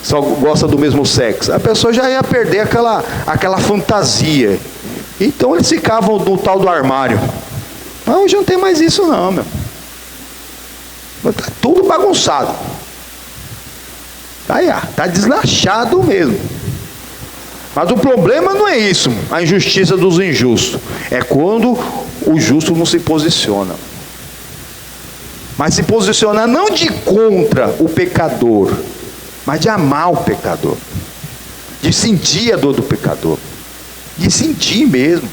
A: só gosta do mesmo sexo. A pessoa já ia perder aquela fantasia. Então eles ficavam no tal do armário. Mas hoje não tem mais isso não, meu. Está tudo bagunçado. Está deslachado mesmo. Mas o problema não é isso, a injustiça dos injustos. É quando o justo não se posiciona. Mas se posicionar não de contra o pecador, mas de amar o pecador. De sentir a dor do pecador. De sentir mesmo.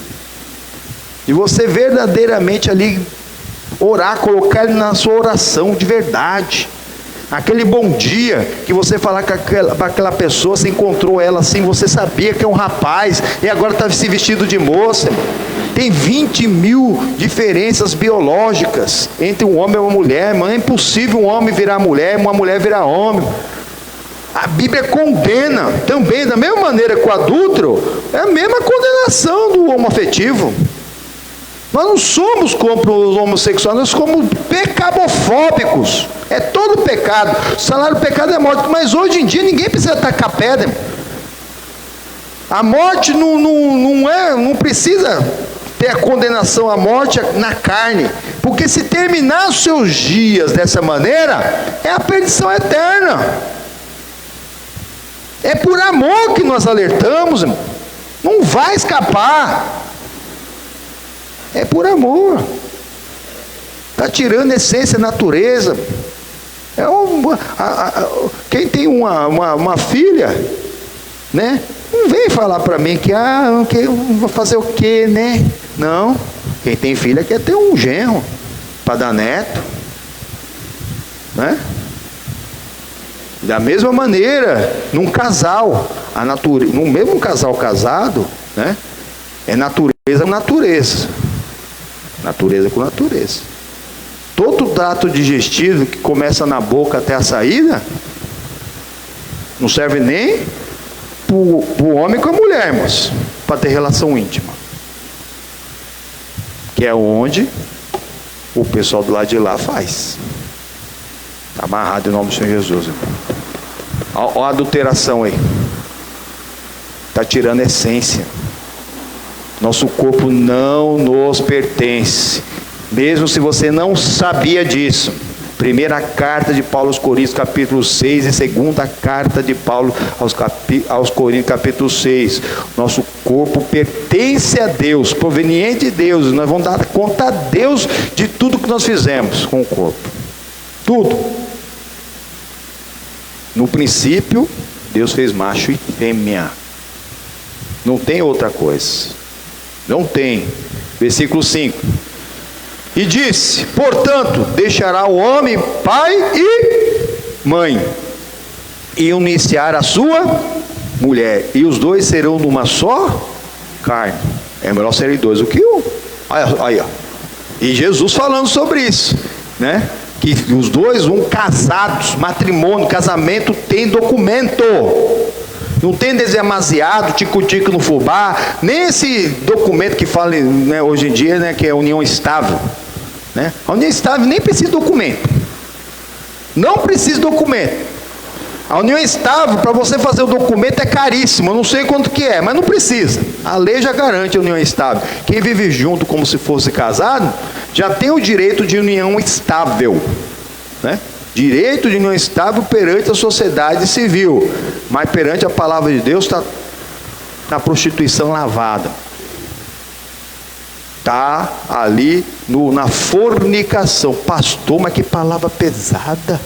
A: De você verdadeiramente ali orar, colocar ele na sua oração de verdade. Aquele bom dia que você falar com aquela pessoa, você encontrou ela assim, você sabia que é um rapaz e agora está se vestido de moça. Tem 20 mil diferenças biológicas entre um homem e uma mulher, mas é impossível um homem virar mulher, uma mulher virar homem. A Bíblia condena também, da mesma maneira que o adúltero, é a mesma condenação do homoafetivo. Nós não somos contra os homossexuais, nós somos pecadofóbicos. É todo pecado. O salário do pecado é morte, mas hoje em dia ninguém precisa tacar pedra. A morte não precisa ter a condenação à morte na carne, porque se terminar os seus dias dessa maneira, é a perdição eterna. É por amor que nós alertamos, irmão. Não vai escapar. É por amor. Está tirando a essência, a natureza. Quem tem uma filha, né? Não vem falar para mim que vou fazer o quê, né? Não. Quem tem filha quer ter um genro para dar neto, né? Da mesma maneira, num casal, no mesmo casal casado, né? É natureza com natureza. Natureza com natureza. Todo trato digestivo que começa na boca até a saída, não serve nem para o homem com a mulher, mas para ter relação íntima. Que é onde o pessoal do lado de lá faz. Está amarrado em nome do Senhor Jesus. Olha a adulteração aí. Está tirando a essência. Nosso corpo não nos pertence. Mesmo se você não sabia disso. Primeira carta de Paulo aos Coríntios, capítulo 6, e segunda carta de Paulo aos Coríntios, capítulo 6. Nosso corpo pertence a Deus, proveniente de Deus. Nós vamos dar conta a Deus de tudo que nós fizemos com o corpo. Tudo. No princípio, Deus fez macho e fêmea. Não tem outra coisa. Não tem. Versículo 5. E disse, portanto, deixará o homem pai e mãe, e unir-se-á a sua mulher, e os dois serão numa só carne. É melhor serem dois do que um. Aí, ó. E Jesus falando sobre isso, né? Que os dois vão casados, matrimônio, casamento tem documento. Não tem demasiado, tico-tico no fubá, nem esse documento que fala, né, hoje em dia, né, que é a união estável. Né? A união estável nem precisa de documento. Não precisa de documento. A união estável, para você fazer o documento, é caríssimo. Eu não sei quanto que é, mas não precisa. A lei já garante a união estável. Quem vive junto como se fosse casado, já tem o direito de união estável, né? Direito de união estável perante a sociedade civil. Mas perante a palavra de Deus, está na prostituição lavada. Está ali na fornicação. Pastor, mas que palavra pesada.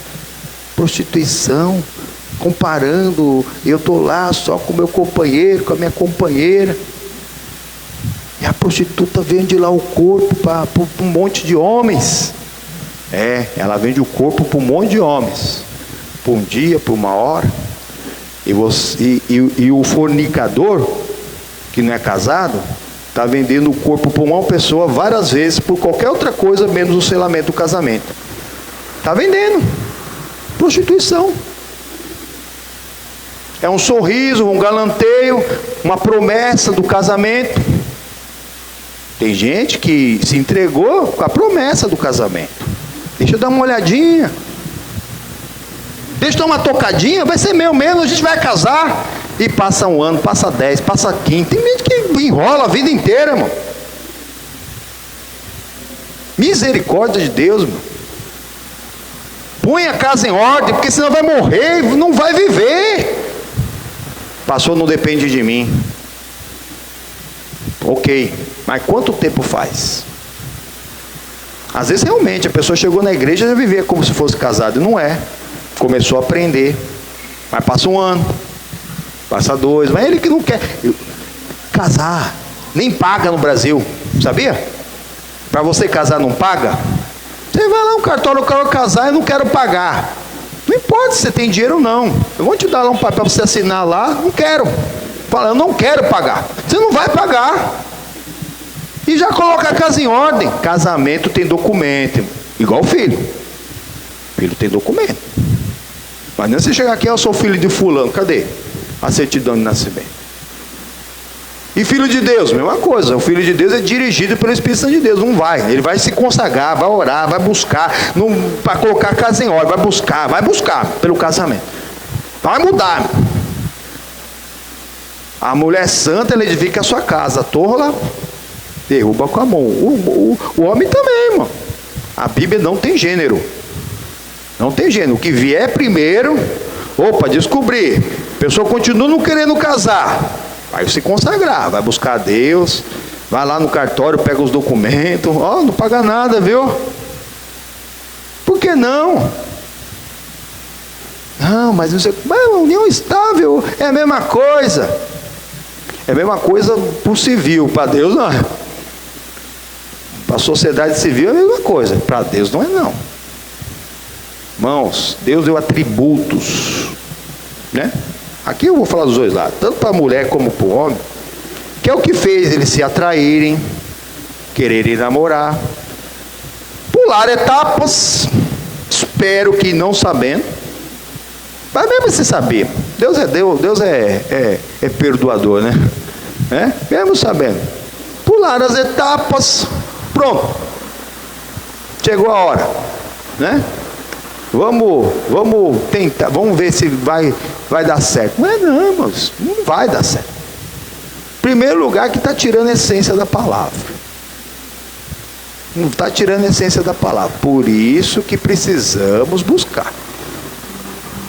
A: Prostituição. Comparando, eu estou lá só com o meu companheiro, com a minha companheira. E a prostituta vende lá o corpo para um monte de homens. Ela vende o corpo para um monte de homens. Por um dia, por uma hora. E o fornicador, que não é casado, está vendendo o corpo para uma pessoa várias vezes por qualquer outra coisa, menos o selamento do casamento. Está vendendo. Prostituição. É um sorriso, um galanteio, uma promessa do casamento. Tem gente que se entregou com a promessa do casamento. Deixa eu dar uma olhadinha. Deixa eu dar uma tocadinha, vai ser meu mesmo, a gente vai casar. E passa um ano, passa 10, passa 15. Tem gente que enrola a vida inteira, irmão. Misericórdia de Deus, irmão. Põe a casa em ordem, porque senão vai morrer, não vai viver. Pastor, não depende de mim. Ok, mas quanto tempo faz? Às vezes realmente a pessoa chegou na igreja e já vivia como se fosse casado. Não é. Começou a aprender. Mas passa um ano, passa 2, mas ele que não quer. Casar, nem paga no Brasil, sabia? Para você casar não paga? Você vai lá no cartório, eu quero casar e não quero pagar. Não importa se você tem dinheiro ou não. Eu vou te dar lá um papel para você assinar lá. Não quero. Fala, eu não quero pagar. Você não vai pagar. E já coloca a casa em ordem. Casamento tem documento. Igual o filho. Filho tem documento. Mas não é você chegar aqui, eu sou filho de fulano. Cadê a certidão de nascimento? E filho de Deus, mesma coisa. O filho de Deus é dirigido pelo Espírito Santo de Deus. Não vai. Ele vai se consagrar, vai orar, vai buscar. Para colocar a casa em ordem. Vai buscar pelo casamento. Vai mudar. A mulher santa, ela edifica a sua casa. A torla, derruba com a mão. O homem também, irmão. A Bíblia não tem gênero. Não tem gênero. O que vier primeiro, descobrir. A pessoa continua não querendo casar. Vai se consagrar, vai buscar a Deus, vai lá no cartório, pega os documentos, não paga nada, viu? Por que não? Não, mas a união estável é a mesma coisa. É a mesma coisa para o civil, para Deus não é. Para a sociedade civil é a mesma coisa, para Deus não é não. Irmãos, Deus deu atributos, né? Aqui eu vou falar dos dois lados, tanto para a mulher como para o homem, que é o que fez eles se atraírem, quererem namorar, pular etapas, espero que não sabendo, mas mesmo se saber, Deus é perdoador, né? Mesmo sabendo, pular as etapas, pronto, chegou a hora, né? Vamos tentar, vamos ver se vai dar certo. Não, irmãos, não vai dar certo. Primeiro lugar que está tirando a essência da palavra. Não está tirando a essência da palavra. Por isso que precisamos buscar.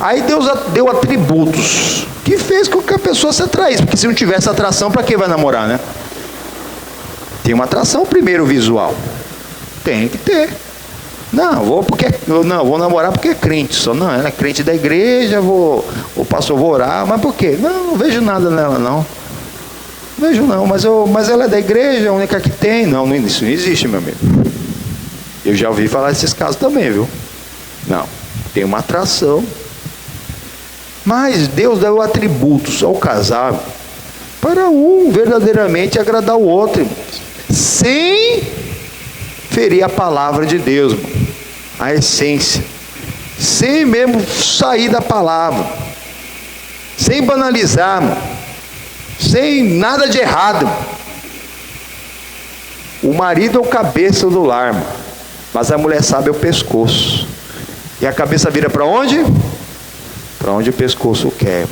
A: Aí Deus deu atributos que fez com que a pessoa se atraísse. Porque se não tivesse atração, para quem vai namorar, né? Tem uma atração primeiro visual. Tem que ter. Vou namorar porque é crente só. Não, ela é crente da igreja, o pastor vou orar, mas por quê? Não vejo nada nela, não. Não vejo não, mas ela é da igreja, a única que tem. Não, isso não existe, meu amigo. Eu já ouvi falar desses casos também, viu? Não, tem uma atração. Mas Deus deu atributos ao casal para um verdadeiramente agradar o outro, sem ferir a palavra de Deus, a essência, sem mesmo sair da palavra, sem banalizar, sem nada de errado. O marido é o cabeça do lar, mas a mulher sabe é o pescoço. E a cabeça vira para onde? para onde o pescoço quer.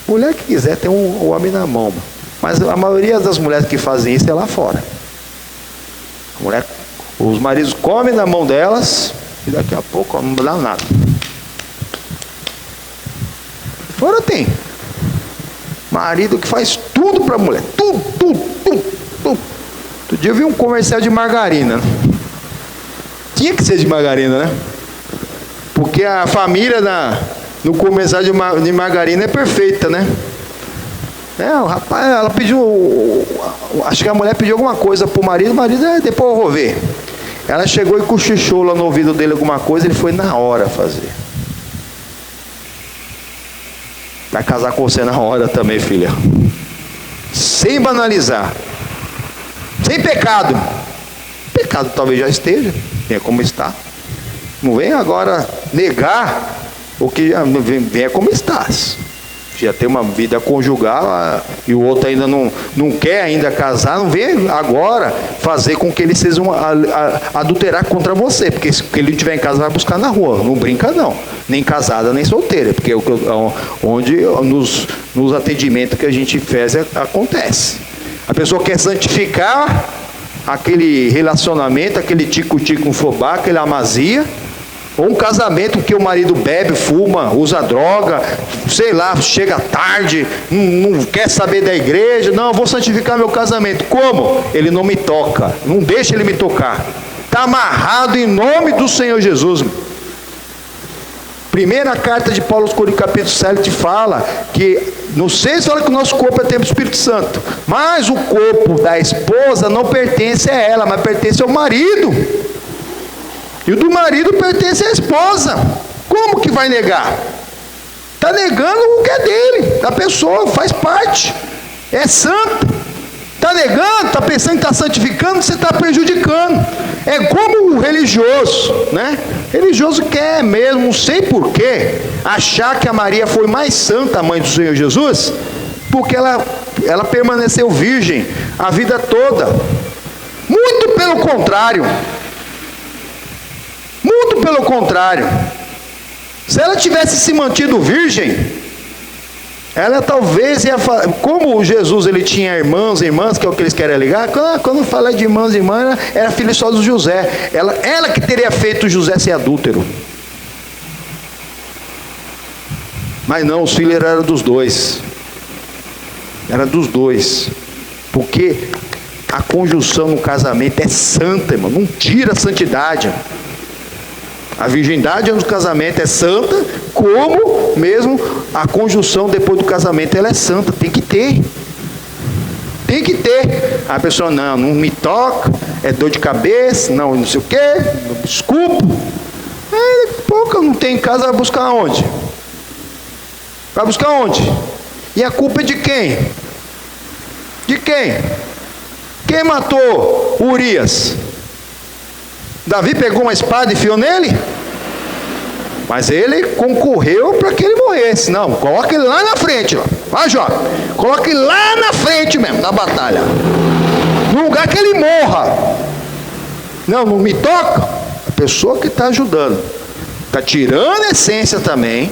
A: Mulher que quiser tem um homem na mão, mas a maioria das mulheres que fazem isso é lá fora. Os maridos comem na mão delas e daqui a pouco não dá nada. Fora tem marido que faz tudo para a mulher, tudo. Outro dia eu vi um comercial de margarina. Tinha que ser de margarina, né? Porque a família no comercial de margarina é perfeita, né? O rapaz, ela pediu, acho que a mulher pediu alguma coisa pro marido, o marido, depois eu vou ver. Ela chegou e cochichou lá no ouvido dele alguma coisa, ele foi na hora fazer. Vai casar com você na hora também, filha. Sem banalizar. Sem pecado. Pecado talvez já esteja, venha como está. Não vem agora negar o que venha como estás. Já tem uma vida conjugal e o outro ainda não quer ainda casar, não vem agora fazer com que ele seja adulterar contra você, porque se ele estiver em casa vai buscar na rua, não brinca não, nem casada nem solteira, porque onde nos atendimentos que a gente faz acontece. A pessoa quer santificar aquele relacionamento, aquele tico-tico fubá, aquele amazia. Ou um casamento que o marido bebe, fuma, usa droga, sei lá, chega tarde, não quer saber da igreja. Não, eu vou santificar meu casamento. Como? Ele não me toca, não deixa ele me tocar. Está amarrado em nome do Senhor Jesus. Primeira carta de Paulo aos Coríntios, capítulo 7, fala que no 6 fala que o nosso corpo é templo do Espírito Santo. Mas o corpo da esposa não pertence a ela, mas pertence ao marido. E o do marido pertence à esposa. Como que vai negar? Está negando o que é dele, da pessoa, faz parte. É santo. Está negando, está pensando que está santificando, você está prejudicando. É como o religioso, né? Religioso quer mesmo, não sei porquê, achar que a Maria foi mais santa, a mãe do Senhor Jesus, porque ela permaneceu virgem a vida toda. Muito pelo contrário. Muito pelo contrário. Se ela tivesse se mantido virgem, ela talvez ia falar, como Jesus ele tinha irmãos e irmãs, que é o que eles querem ligar, quando fala de irmãos e irmãs, era filha só do José. Ela que teria feito José ser adúltero. Mas não, os filhos eram dos dois. Era dos dois. Porque a conjunção no casamento é santa, irmão. Não tira a santidade. A virgindade no casamento é santa, como mesmo a conjunção depois do casamento ela é santa, tem que ter. Tem que ter. A pessoa, não me toca, é dor de cabeça, não sei o quê, desculpa. Daqui a pouco não tem em casa, vai buscar onde? Vai buscar onde? E a culpa é de quem? De quem? Quem matou Urias? Davi pegou uma espada e enfiou nele? Mas ele concorreu para que ele morresse. Não, coloca ele lá na frente. Vai, Jó. Coloca ele lá na frente mesmo, da batalha. No lugar que ele morra. Não me toca. A pessoa que está ajudando. Está tirando a essência também.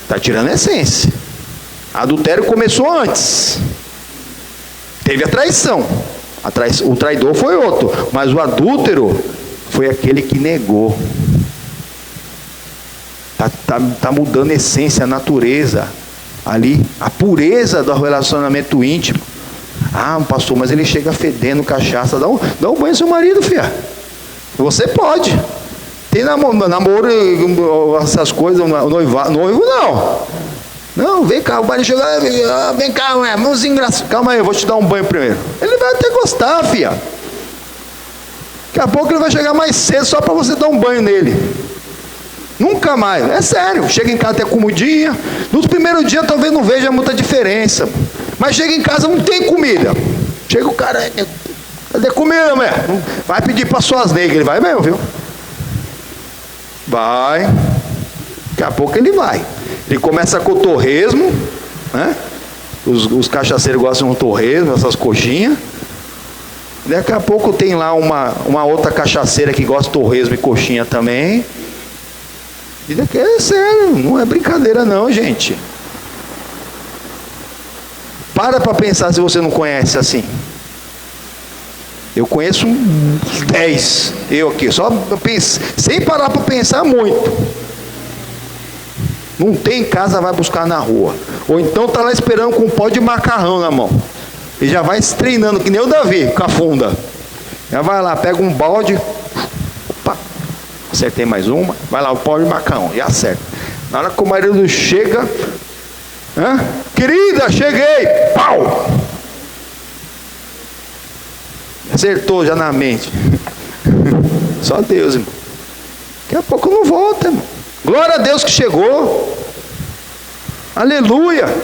A: Está tirando a essência. Adultério começou antes. Teve a traição. O traidor foi outro. Mas o adúltero foi aquele que negou. Está mudando a essência, a natureza ali, a pureza do relacionamento íntimo. Pastor, mas ele chega fedendo cachaça. Dá um banho no seu marido, filha. Você pode. Tem namoro, essas coisas, noivo não, vem cá, o marido chegou, vem cá, vamos engraçar. Calma aí, eu vou te dar um banho primeiro. Ele vai até gostar, filha. Daqui a pouco ele vai chegar mais cedo só para você dar um banho nele. Nunca mais, é sério. Chega em casa até comidinha. Nos primeiros dias talvez não veja muita diferença. Mas chega em casa, não tem comida. Chega o cara, cadê comida, mulher? Vai pedir para suas negras, ele vai mesmo, viu? Vai. Daqui a pouco ele vai. Ele começa com o torresmo, né? Os cachaceiros gostam de um torresmo, essas coxinhas. Daqui a pouco tem lá uma outra cachaceira que gosta de torresmo e coxinha também. Vida que é sério, não é brincadeira não, gente. Para pensar se você não conhece assim. Eu conheço uns 10, eu aqui, só penso, sem parar para pensar muito. Não tem em casa, vai buscar na rua. Ou então está lá esperando com um pó de macarrão na mão. E já vai se treinando, que nem o Davi, com a funda. Já vai lá, pega um balde. Opa, acertei mais uma. Vai lá, o pó de macarrão, e acerta. Na hora que o marido chega, querida, cheguei, pau! Acertou já na mente. Só Deus, irmão. Daqui a pouco não volta, irmão. Glória a Deus que chegou. Aleluia.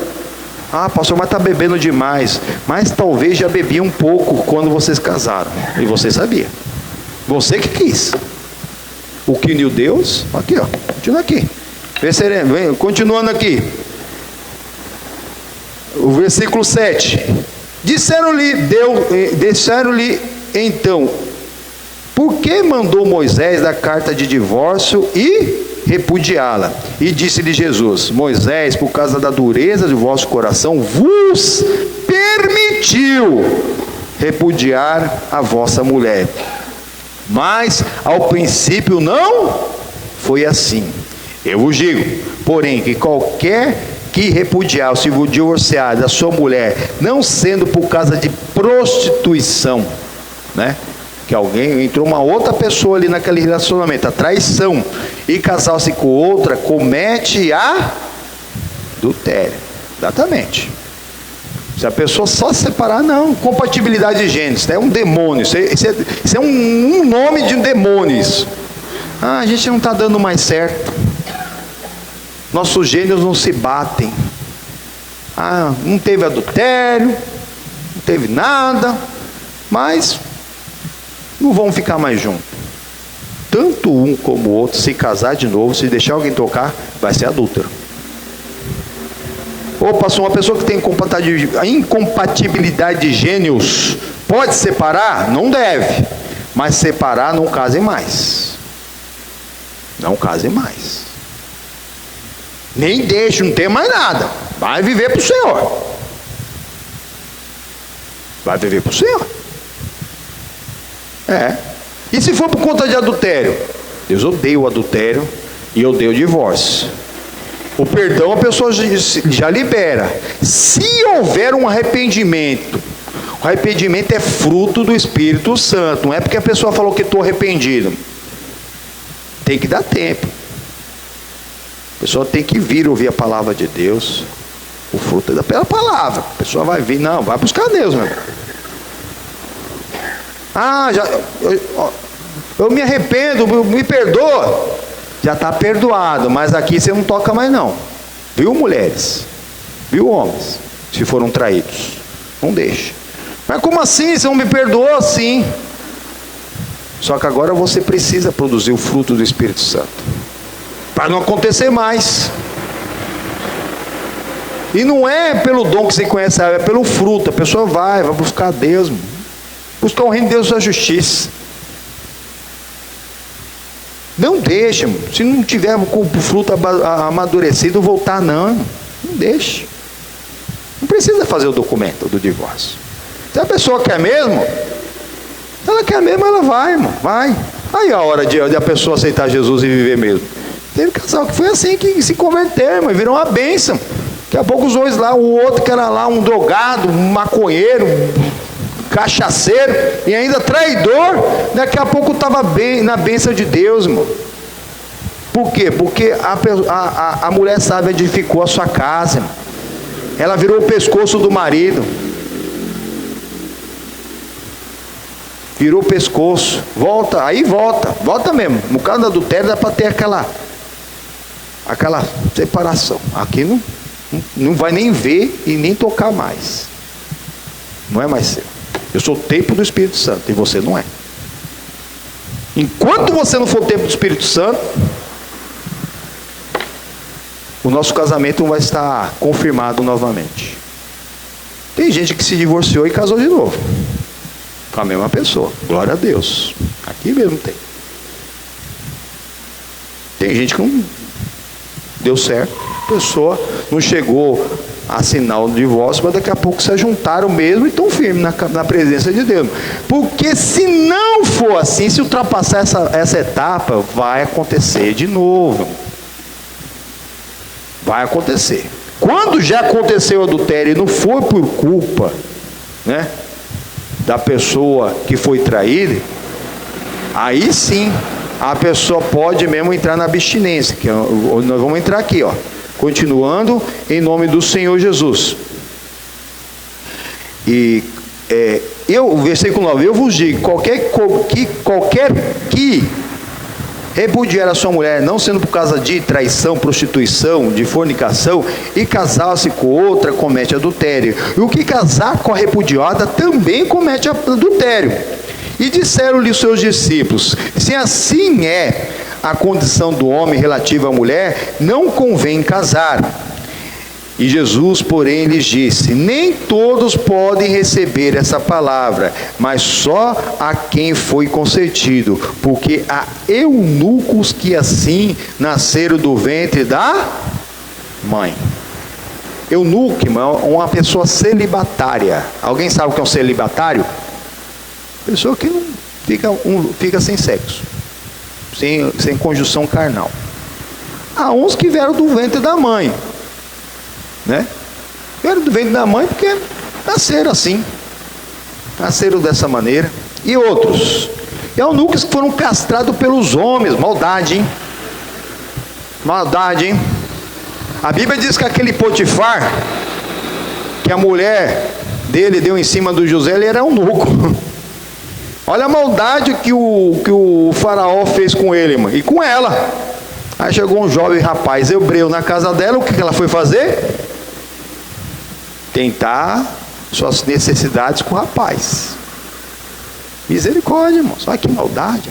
A: Ah, pastor, mas está bebendo demais. Mas talvez já bebia um pouco quando vocês casaram. E você sabia. Você que quis. O que uniu Deus. Aqui, ó. Continua aqui. Continuando aqui. O versículo 7. Disseram-lhe então: por que mandou Moisés a carta de divórcio e repudiá-la? E disse-lhe Jesus: Moisés, por causa da dureza do vosso coração, vos permitiu repudiar a vossa mulher. Mas ao princípio não foi assim. Eu vos digo, porém, que qualquer que repudiar ou se divorciar da sua mulher, não sendo por causa de prostituição, né? Que alguém entrou uma outra pessoa ali naquele relacionamento, a traição, e casar-se com outra, comete adultério. Exatamente. Se a pessoa só se separar, não. Compatibilidade de gêneros, isso é um demônio, isso é um nome de um demônio isso. Ah, a gente não está dando mais certo. Nossos gênios não se batem. Ah, não teve adultério, não teve nada, mas não vão ficar mais juntos. Tanto um como o outro, se casar de novo, se deixar alguém tocar, vai ser adúltero. Ou passou uma pessoa que tem incompatibilidade de gênios, pode separar? Não deve. Mas separar, não casem mais. Não casem mais. Nem deixe, não tem mais nada. Vai viver para o Senhor. Vai viver para o Senhor. E se for por conta de adultério? Deus odeia o adultério e odeia o divórcio. O perdão a pessoa já libera. Se houver um arrependimento, o arrependimento é fruto do Espírito Santo. Não é porque a pessoa falou que estou arrependido. Tem que dar tempo. A pessoa tem que vir ouvir a palavra de Deus. O fruto é pela palavra. A pessoa vai vir, não, vai buscar Deus, meu irmão. Ah, eu me arrependo, me perdoa. Já está perdoado, mas aqui você não toca mais não. Viu, mulheres? Viu, homens? Se foram traídos. Não deixe. Mas como assim? Você não me perdoou? Sim. Só que agora você precisa produzir o fruto do Espírito Santo. Para não acontecer mais. E não é pelo dom que você conhece, é pelo fruto. A pessoa vai buscar Deus. Buscar o reino de Deus e a justiça. Não deixe, se não tiver com o fruto amadurecido, voltar não. Não deixe. Não precisa fazer o documento do divórcio. Se a pessoa quer mesmo, ela quer mesmo, ela vai, irmão. Vai. Aí a hora de a pessoa aceitar Jesus e viver mesmo. Teve casal que foi assim que se converteram, irmão, virou uma bênção. Daqui a pouco os dois lá, o outro que era lá um drogado, um maconheiro, cachaceiro e ainda traidor, daqui a pouco estava bem na bênção de Deus, irmão. Por quê? Porque a mulher sábia edificou a sua casa, irmão. Ela virou o pescoço do marido. Virou o pescoço. Volta, aí volta mesmo. No caso do adultério dá para ter aquela separação. Aqui não vai nem ver e nem tocar mais. Não é mais seu. Eu sou o templo do Espírito Santo e você não é. Enquanto você não for o templo do Espírito Santo, o nosso casamento não vai estar confirmado novamente. Tem gente que se divorciou e casou de novo com a mesma pessoa. Glória a Deus. Aqui mesmo tem. Tem gente que deu certo, a pessoa não chegou a assinar o divórcio, mas daqui a pouco se juntaram mesmo e estão firmes na presença de Deus. Porque se não for assim, se ultrapassar essa etapa, vai acontecer de novo. Vai acontecer. Quando já aconteceu o adultério e não foi por culpa, né, da pessoa que foi traída, aí sim a pessoa pode mesmo entrar na abstinência, que nós vamos entrar aqui, ó, continuando em nome do Senhor Jesus. E versículo 9, eu vos digo, qualquer que repudiar a sua mulher, não sendo por causa de traição, prostituição, de fornicação, e casar-se com outra, comete adultério. E o que casar com a repudiada também comete adultério. E disseram-lhe os seus discípulos, se assim é a condição do homem relativa à mulher, não convém casar. E Jesus, porém, lhes disse, nem todos podem receber essa palavra, mas só a quem foi concedido, porque há eunucos que assim nasceram do ventre da mãe. Eunuco, irmão, uma pessoa celibatária. Alguém sabe o que é um celibatário? Pessoa que não fica sem sexo, sem conjunção carnal. Há uns que vieram do ventre da mãe, né? Vieram do ventre da mãe porque nasceram assim, nasceram dessa maneira. E outros, eunucos que foram castrados pelos homens. Maldade, hein? Maldade, hein? A Bíblia diz que aquele Potifar, que a mulher dele deu em cima do José, ele era eunuco. Olha a maldade que o faraó fez com ele, irmão, e com ela. Aí chegou um jovem rapaz hebreu na casa dela, o que ela foi fazer? Tentar suas necessidades com o rapaz. Misericórdia, irmão, olha que maldade.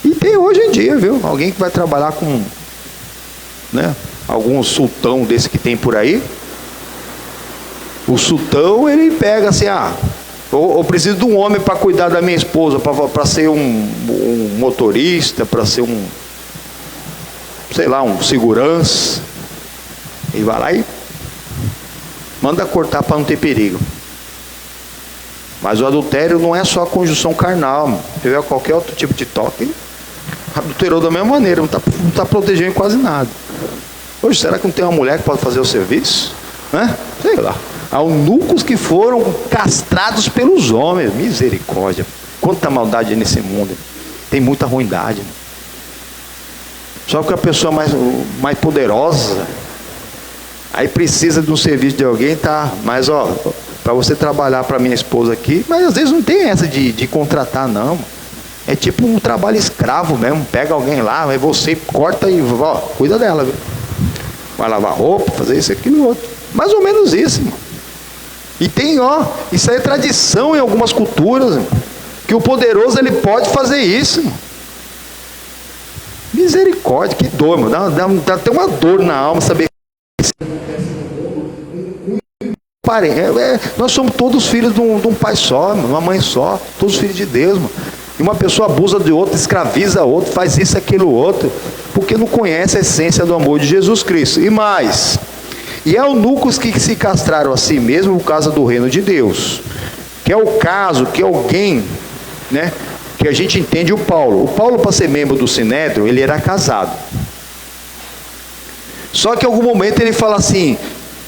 A: E tem hoje em dia, viu? Alguém que vai trabalhar com, né, algum sultão desse que tem por aí. O sultão, ele pega assim, eu preciso de um homem para cuidar da minha esposa, para ser um motorista, para ser um segurança. E vai lá e manda cortar para não ter perigo. Mas o adultério não é só a conjunção carnal, mano. Se tiver qualquer outro tipo de toque, adulterou da mesma maneira, não está protegendo quase nada. Hoje, será que não tem uma mulher que pode fazer o serviço? Né? Sei lá. Há eunucos que foram castrados pelos homens. Misericórdia. Quanta maldade nesse mundo. Tem muita ruindade. Só que a pessoa mais poderosa, aí precisa de um serviço de alguém, tá? Mas para você trabalhar para minha esposa aqui, mas às vezes não tem essa de contratar, não. É tipo um trabalho escravo mesmo. Pega alguém lá, aí você corta e cuida dela, viu? Vai lavar roupa, fazer isso, aquilo, outro. Mais ou menos isso, irmão. E tem, isso aí é tradição em algumas culturas, irmão, que o poderoso ele pode fazer isso, irmão. Misericórdia, que dor, irmão. Dá até uma dor na alma saber que isso nós somos todos filhos de um pai só, uma mãe só, todos filhos de Deus, irmão. E uma pessoa abusa de outra, escraviza outro, faz isso, aquilo, outro, porque não conhece a essência do amor de Jesus Cristo. E mais, e eunucos que se castraram a si mesmo por causa do reino de Deus, que é o caso que alguém, né, que a gente entende o Paulo, para ser membro do Sinédrio, ele era casado. Só que em algum momento ele fala assim,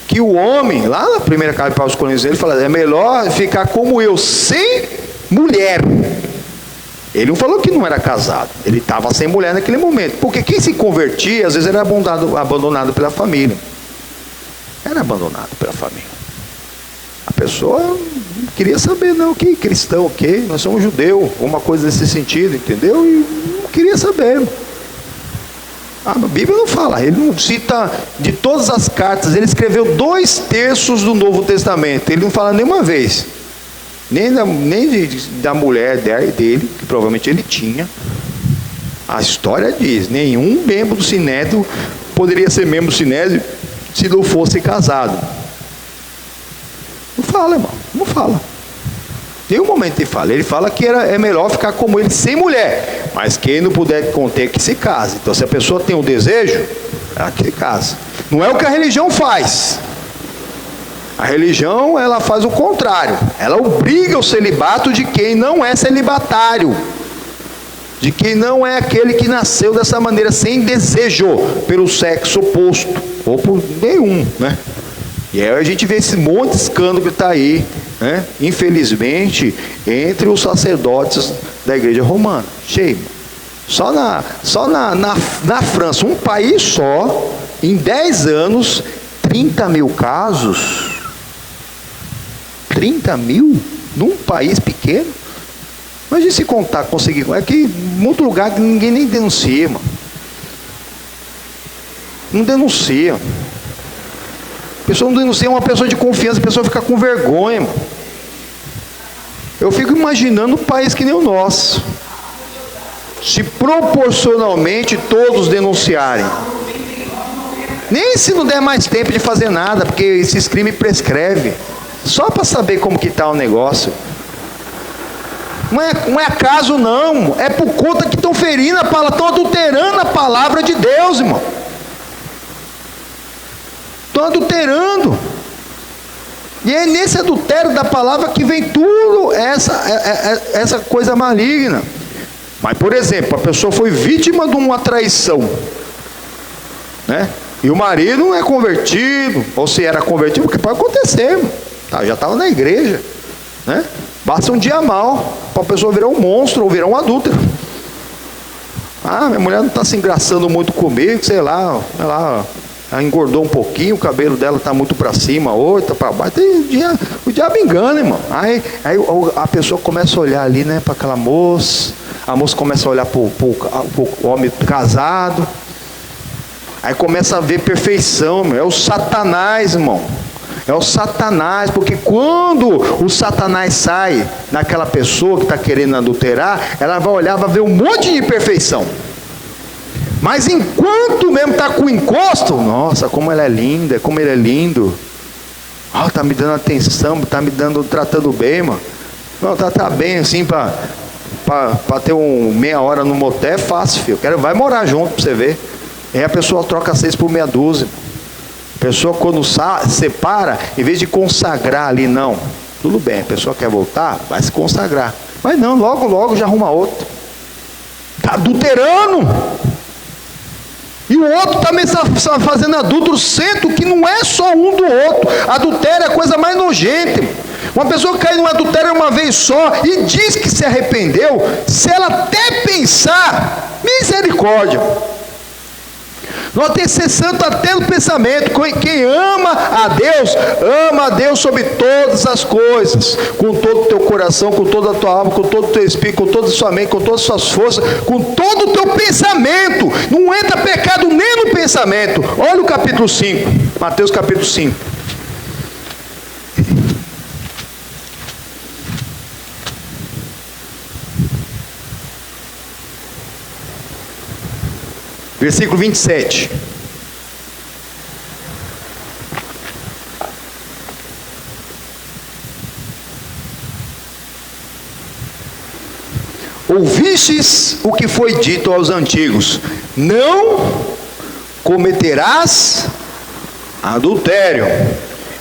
A: que o homem, lá na primeira carta de Paulo aos Coríntios, ele fala, é melhor ficar como eu, sem mulher. Ele não falou que não era casado, ele estava sem mulher naquele momento, porque quem se convertia, às vezes era abandonado pela família. Era abandonado pela família. A pessoa não queria saber, não, que cristão, nós somos judeu, uma coisa nesse sentido, entendeu? E não queria saber. A Bíblia não fala, ele não cita, de todas as cartas, ele escreveu 2/3 do Novo Testamento, ele não fala nenhuma vez, nem da mulher dele, que provavelmente ele tinha. A história diz, nenhum membro do Sinédrio poderia ser membro do Sinédrio se não fosse casado. Não fala, irmão, não fala. Tem um momento que ele fala que é melhor ficar como ele sem mulher, mas quem não puder conter que se case. Então se a pessoa tem um desejo, ela que casa. Não é o que a religião faz. A religião, ela faz o contrário. Ela obriga o celibato de quem não é celibatário, de quem não é aquele que nasceu dessa maneira, sem desejo pelo sexo oposto, ou por nenhum, né? E aí a gente vê esse monte de escândalo que está aí, né? Infelizmente, entre os sacerdotes da igreja romana. Cheio. Só na França, um país só, em 10 anos, 30 mil casos. 30 mil? Num país pequeno? Imagina se contar, conseguir. É que muito lugar que ninguém nem denuncia, mano. Não denuncia. A pessoa não denuncia, é uma pessoa de confiança, a pessoa fica com vergonha, mano. Eu fico imaginando um país que nem o nosso. Se proporcionalmente todos denunciarem. Nem se não der mais tempo de fazer nada, porque esses crimes prescrevem. Só para saber como que está o negócio. Não é acaso não. É por conta que estão ferindo a palavra, estão adulterando a palavra de Deus, irmão. Estão adulterando. E é nesse adultério da palavra que vem tudo essa coisa maligna. Mas, por exemplo, a pessoa foi vítima de uma traição, né? E o marido não é convertido, ou se era convertido, porque pode acontecer, irmão. Já estava na igreja, né? Basta um dia mal para a pessoa virar um monstro ou virar um adúltero. Minha mulher não está se engraçando muito comigo, sei lá, ela engordou um pouquinho, o cabelo dela está muito para cima, hoje está para baixo. O diabo engana, irmão. Aí a pessoa começa a olhar ali, né, para aquela moça, a moça começa a olhar para o homem casado, aí começa a ver perfeição, meu. É o Satanás, irmão. É o Satanás, porque quando o Satanás sai naquela pessoa que está querendo adulterar, ela vai olhar, vai ver um monte de imperfeição. Mas enquanto mesmo está com encosto, nossa, como ela é linda, como ele é lindo. Está me dando atenção, está me tratando bem, mano. Não, tá bem assim, para ter meia hora no motel é fácil, filho. Vai morar junto para você ver. Aí a pessoa troca 6 por meia dúzia. A pessoa quando separa, em vez de consagrar ali, não. Tudo bem, a pessoa quer voltar, vai se consagrar. Mas não, logo já arruma outro. Está adulterando. E o outro também está fazendo adúltero, sendo que não é só um do outro. Adultério é a coisa mais nojenta. Uma pessoa que cai no adultério uma vez só e diz que se arrependeu, se ela até pensar, misericórdia. Nós temos que ser santo até no pensamento. Quem ama a Deus sobre todas as coisas, com todo o teu coração, com toda a tua alma, com todo o teu espírito, com toda a sua mente, com todas as suas forças, com todo o teu pensamento. Não entra pecado nem no pensamento. Olha o capítulo 5, Mateus capítulo 5. Versículo 27. Ouvistes o que foi dito aos antigos: não cometerás adultério.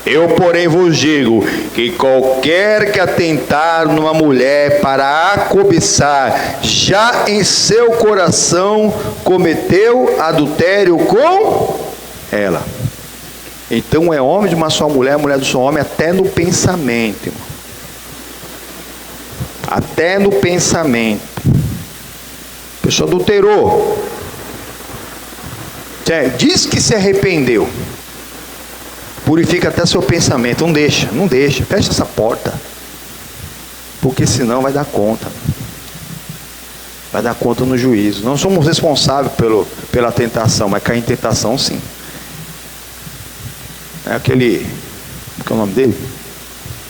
A: Eu, porém, vos digo que qualquer que atentar numa mulher para a cobiçar, já em seu coração cometeu adultério com ela. Então é homem de uma só mulher, mulher do seu homem, até no pensamento, irmão. Até no pensamento. A pessoa adulterou, diz que se arrependeu, purifica até seu pensamento. Não deixa, fecha essa porta, porque senão vai dar conta no juízo. Não somos responsáveis pela tentação, mas cair em tentação sim. É aquele, qual é o nome dele?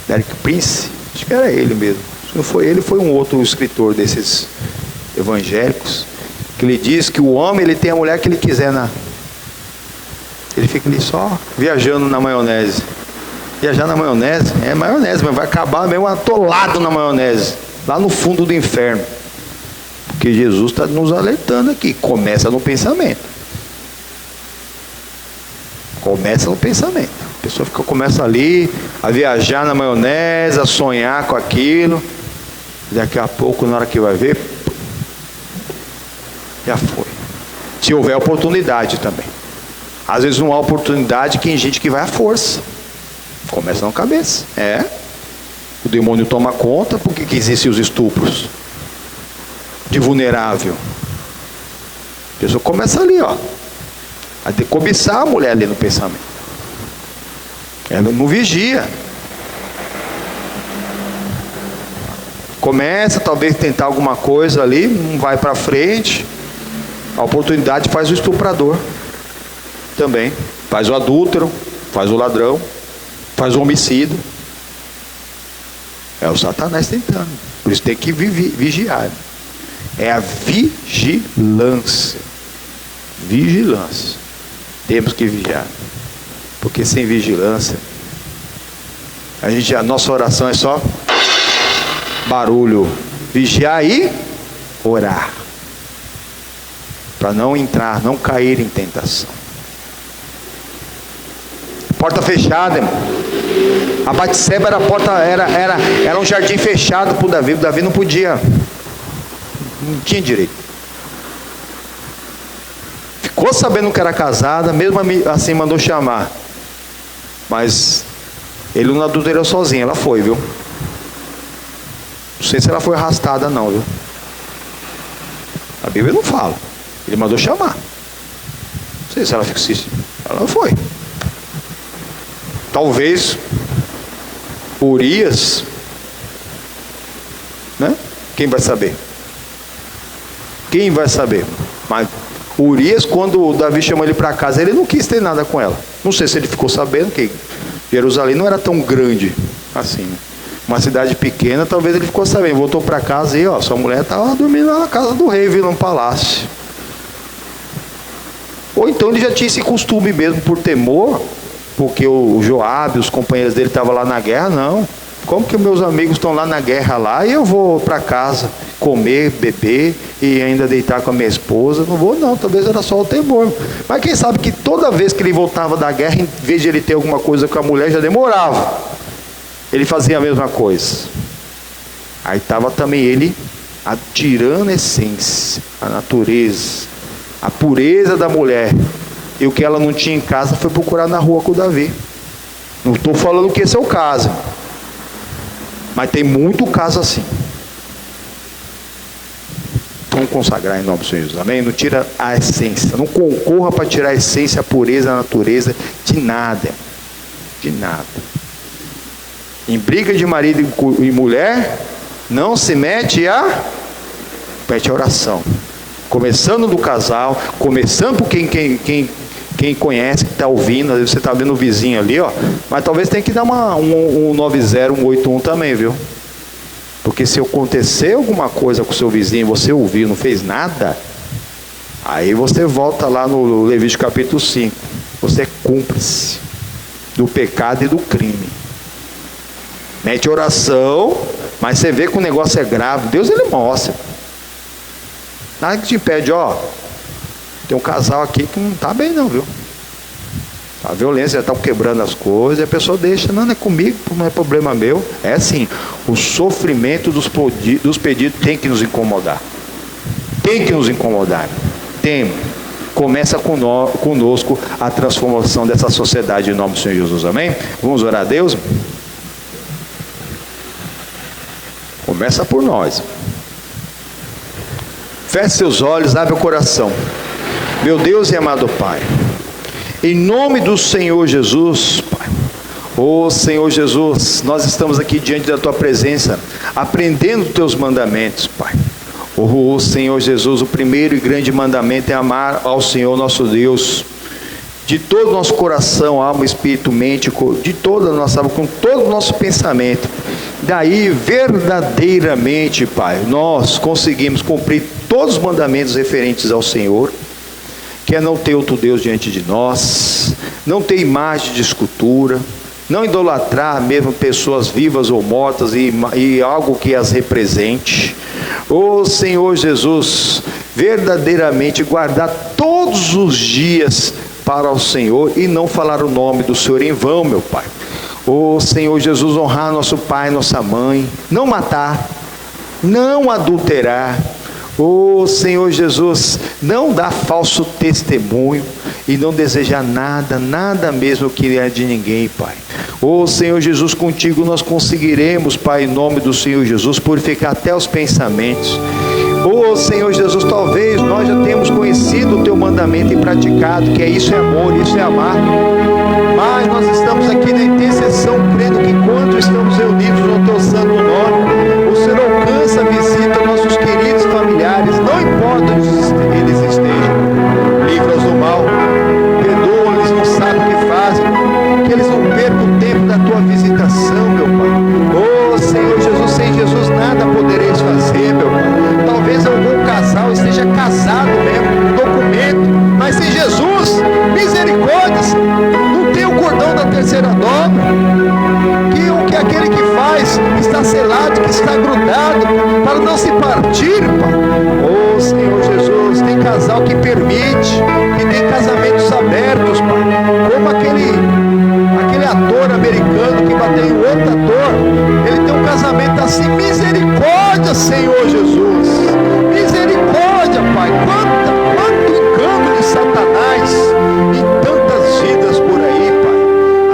A: Derek Prince, acho que era ele mesmo. Se não foi ele, foi um outro escritor desses evangélicos, que ele diz que o homem, ele tem a mulher que ele quiser ele fica ali só viajando na maionese. Viajar na maionese, mas vai acabar mesmo atolado na maionese, lá no fundo do inferno. Porque Jesus está nos alertando aqui, começa no pensamento. Começa no pensamento. A pessoa começa ali a viajar na maionese, a sonhar com aquilo. Daqui a pouco, na hora que vai ver, já foi. Se houver oportunidade também. Às vezes não há oportunidade, tem gente que vai à força. Começa na cabeça. O demônio toma conta. Por que existem os estupros? De vulnerável. A pessoa começa ali, ó, a cobiçar a mulher ali no pensamento. Ela não vigia. Começa talvez tentar alguma coisa ali, não vai para frente. A oportunidade faz o estuprador também. Faz o adúltero, faz o ladrão, faz o homicida. É o Satanás tentando. Por isso tem que vigiar. É a vigilância. Vigilância. Temos que vigiar. Porque sem vigilância, a nossa oração é só barulho. Vigiar e orar. Para não entrar, não cair em tentação. Porta fechada, irmão. A Batseba era um jardim fechado para o Davi. O Davi não podia. Não tinha direito. Ficou sabendo que era casada, mesmo assim mandou chamar. Mas ele não adulterou sozinho, ela foi, viu? Não sei se ela foi arrastada não, viu? A Bíblia não fala. Ele mandou chamar. Não sei se ela ficou. Ela não foi. Talvez Urias, né? Quem vai saber? Quem vai saber? Mas Urias, quando o Davi chamou ele para casa, ele não quis ter nada com ela. Não sei se ele ficou sabendo que Jerusalém não era tão grande assim, né? Uma cidade pequena, talvez ele ficou sabendo. Voltou para casa e, ó, sua mulher estava dormindo lá na casa do rei, vindo no palácio. Ou então ele já tinha esse costume mesmo por temor, porque o Joabe, os companheiros dele estavam lá na guerra. Não, como que meus amigos estão lá na guerra lá e eu vou para casa comer, beber e ainda deitar com a minha esposa? Não vou não, talvez era só o temor. Mas quem sabe que toda vez que ele voltava da guerra, em vez de ele ter alguma coisa com a mulher, já demorava. Ele fazia a mesma coisa. Aí estava também ele tirando a essência, a natureza, a pureza da mulher. E o que ela não tinha em casa foi procurar na rua com o Davi. Não estou falando que esse é o caso, mas tem muito caso assim. Vamos consagrar em nome do Senhor Jesus, amém? Não tira a essência, não concorra para tirar a essência, a pureza, a natureza de nada. De nada. Em briga de marido e mulher, não se mete a oração. Começando do casal, começando por quem conhece, que está ouvindo. Às vezes você está vendo o vizinho ali, ó. Mas talvez tenha que dar um 90, 181 também, viu? Porque se acontecer alguma coisa com o seu vizinho, você ouviu, não fez nada, aí você volta lá no Levítico capítulo 5. Você é cúmplice do pecado e do crime. Mete oração, mas você vê que o negócio é grave. Deus, ele mostra. Nada que te impede, ó. Tem um casal aqui que não está bem não, viu? A violência, já está quebrando as coisas, e a pessoa deixa, não é comigo, não é problema meu. É assim, o sofrimento dos pedidos tem que nos incomodar. Tem que nos incomodar. Tem. Começa conosco a transformação dessa sociedade em nome do Senhor Jesus, amém? Vamos orar a Deus? Começa por nós. Feche seus olhos, abre o coração. Meu Deus e amado Pai, em nome do Senhor Jesus, Pai, ô Senhor Jesus, nós estamos aqui diante da Tua presença, aprendendo os Teus mandamentos, Pai. Ô Senhor Jesus, o primeiro e grande mandamento é amar ao Senhor nosso Deus, de todo o nosso coração, alma, espírito, mente, de toda a nossa alma, com todo o nosso pensamento. Daí, verdadeiramente, Pai, nós conseguimos cumprir todos os mandamentos referentes ao Senhor, que é não ter outro Deus diante de nós, não ter imagem de escultura, não idolatrar mesmo pessoas vivas ou mortas e algo que as represente. Ô Senhor Jesus, verdadeiramente guardar todos os dias para o Senhor e não falar o nome do Senhor em vão, meu Pai. Ô Senhor Jesus, honrar nosso pai, nossa mãe, não matar, não adulterar. Ô Senhor Jesus, não dar falso testemunho e não desejar nada, nada mesmo que é de ninguém, Pai. Ô Senhor Jesus, contigo nós conseguiremos, Pai, em nome do Senhor Jesus, purificar até os pensamentos. Ô Senhor Jesus, talvez nós já temos conhecido o Teu mandamento e praticado, que é isso é amor, isso é amar. Mas nós estamos aqui na intercessão, crendo que enquanto estamos reunidos no Teu santo nome, o Senhor alcança, visita nossos queridos familiares, não importa onde eles estejam. Livra-os do mal, perdoa-lhes, não sabem o que fazem, que eles não percam o tempo da Tua visitação, meu Pai. Ô Senhor Jesus, sem Jesus nada podereis fazer, meu Pai. Talvez algum casal esteja casado mesmo, documento, mas sem Jesus, misericórdias, não tem o cordão da terceira dobra, que aquele que faz está selado, que está grudado, para não se partir, Pai. Ô Senhor Jesus, tem casal que permite, que tem casamentos abertos, Pai, como aquele ator americano que bateu em outro ator, ele tem um casamento assim. Misericórdia, Senhor Jesus, misericórdia, Pai. Quanto engano de Satanás em tantas vidas por aí, Pai.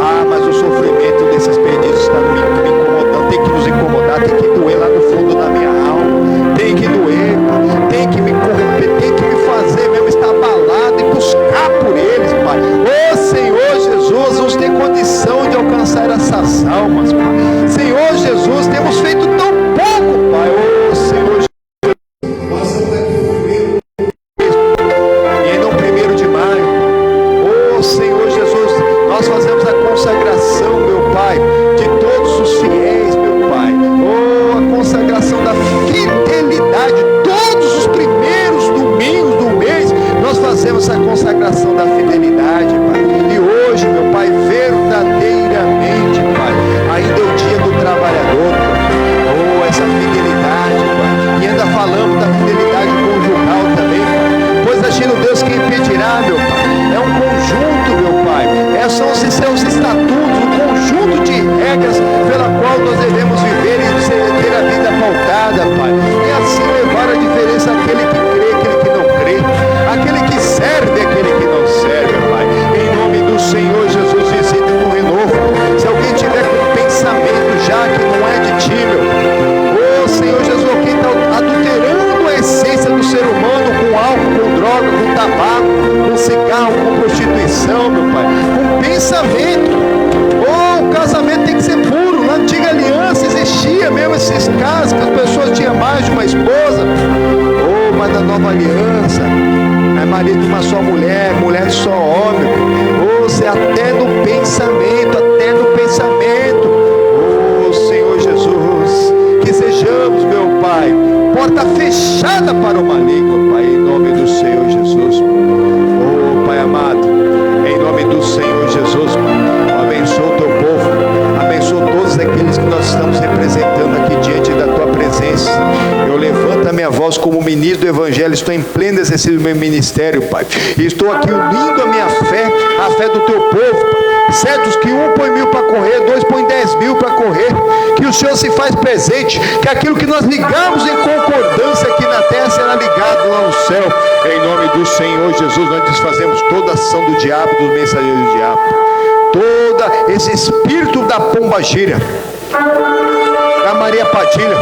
A: Ah, mas o sofrimento desses perdidos está me incomodando, tem que nos incomodar, tem que doer lá no fundo da minha alma, tem que doer, Pai. Tem que me corromper, tem que me fazer mesmo estar abalado e buscar por eles, Pai. Ô Senhor Jesus, nos dê condição de alcançar essas almas, Pai. Senhor Jesus, temos feito tão pouco, Pai. Ô Senhor Jesus, nós estamos aqui no primeiro e ainda no 1º de maio. Ô Senhor Jesus, nós fazemos a consagração, meu Pai, de todos os fiéis, meu Pai. Ô, a consagração da fidelidade. Todos os primeiros domingos do mês nós fazemos a consagração da fidelidade, Pai. E hoje, meu Pai, verdadeiramente, Pai, ainda é o dia do trabalhador, Pai. Oh, essa fidelidade, Pai. E ainda falamos da fidelidade conjugal também, Pai. Pois agindo Deus, quem impedirá, meu Pai? É um conjunto, meu Pai. São os seus estatutos, um conjunto de regras pela qual nós devemos viver e ter a vida pautada, Pai. E assim levar a diferença aquele que crê, aquele que não crê, aquele que serve, aquele que não serve, Pai. Em nome do Senhor Jesus, visita com renovo. Se alguém tiver com pensamento já que não é de Ti, meu Pai. Ô Senhor Jesus, alguém está adulterando a essência do ser humano com álcool, com droga, com tabaco, com cigarro, com prostituição, meu Pai. Com pensamento. Oh, o casamento tem que ser puro. Na antiga aliança existia mesmo esses casos que as pessoas tinham mais de uma esposa. Oh, mas na nova aliança é marido de uma só mulher, mulher de só homem. Oh, se até no pensamento, até no pensamento. Oh, Senhor Jesus, que sejamos, meu Pai, porta fechada para o maligno, Pai, em nome do Senhor Jesus. Oh, Pai amado, em nome do Senhor Jesus, abençoa o Teu povo, abençoa todos aqueles que nós estamos representando aqui diante da Tua presença. Eu levanto a minha voz como ministro do Evangelho, estou em pleno exercício do meu ministério, Pai, e estou aqui unindo a minha fé, a fé do Teu povo, Pai. Certos que um põe 1000 para correr, dois põe 10.000 para correr, que o Senhor se faz presente, que aquilo que nós ligamos em concordância aqui na terra será ligado lá no céu. Em nome do Senhor Jesus, nós desfazemos toda a ação do diabo, dos mensageiros do diabo, todo esse espírito da pombagira, da Maria Padilha,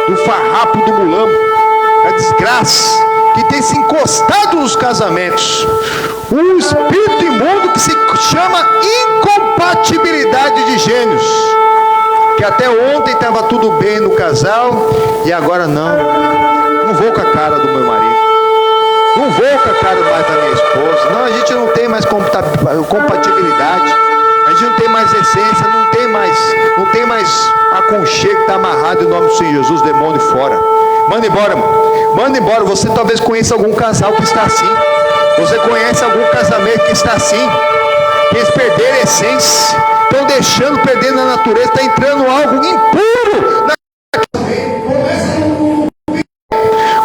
A: do farrapo do mulamo, da desgraça que tem se encostado nos casamentos, um espírito imundo que se chama incompatibilidade de gênios, que até ontem estava tudo bem no casal e agora não vou com a cara do meu marido, não vou com a cara mais da minha esposa, não, a gente não tem mais compatibilidade, a gente não tem mais essência, não tem mais aconchego, está amarrado em nome do Senhor Jesus, demônio fora. Manda embora, mano. Manda embora. Você talvez conheça algum casal que está assim. Você conhece algum casamento que está assim, que eles perderam a essência, estão deixando, perdendo a natureza, está entrando algo impuro.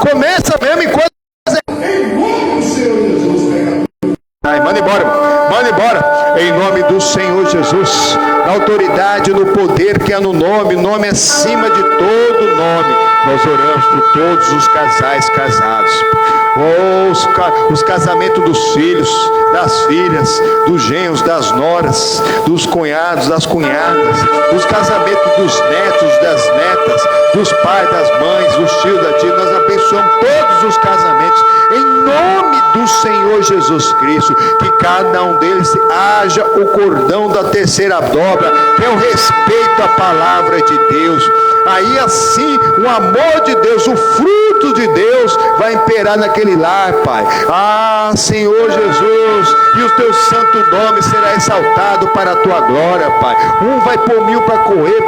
A: Começa mesmo enquanto... Ai, Jesus, na autoridade, no poder que há no nome acima de todo nome, nós oramos por todos os casais casados. Os casamentos dos filhos, das filhas, dos genros, das noras, dos cunhados, das cunhadas, os casamentos dos netos, das netas, dos pais, das mães, dos tios, da tia. Nós abençoamos todos os casamentos em nome do Senhor Jesus Cristo, que cada um deles haja o cordão da terceira dobra, que é o respeito à palavra de Deus. Aí assim o amor de Deus, o fruto de Deus vai imperar naquele lar, Pai. Senhor Jesus, e o teu santo nome será exaltado para a tua glória, Pai. Um vai pôr 1000 para correr,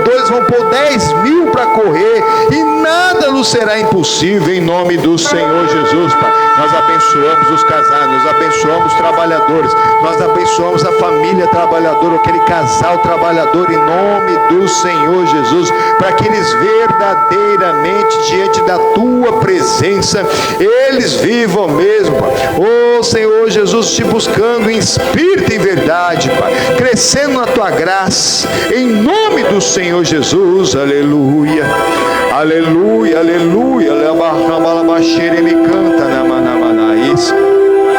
A: dois vão pôr 10.000 para correr, e nada nos será impossível em nome do Senhor Jesus, Pai. Nós abençoamos os casais, nós abençoamos os trabalhadores, nós abençoamos a família trabalhadora, aquele casal trabalhador, em nome do Senhor Jesus, para que eles verdadeiramente diante da tua presença, eles vivam mesmo, Pai. Senhor Jesus, te buscando em espírito e em verdade, Pai, crescendo na tua graça, em nome do Senhor Jesus. Aleluia, aleluia, aleluia.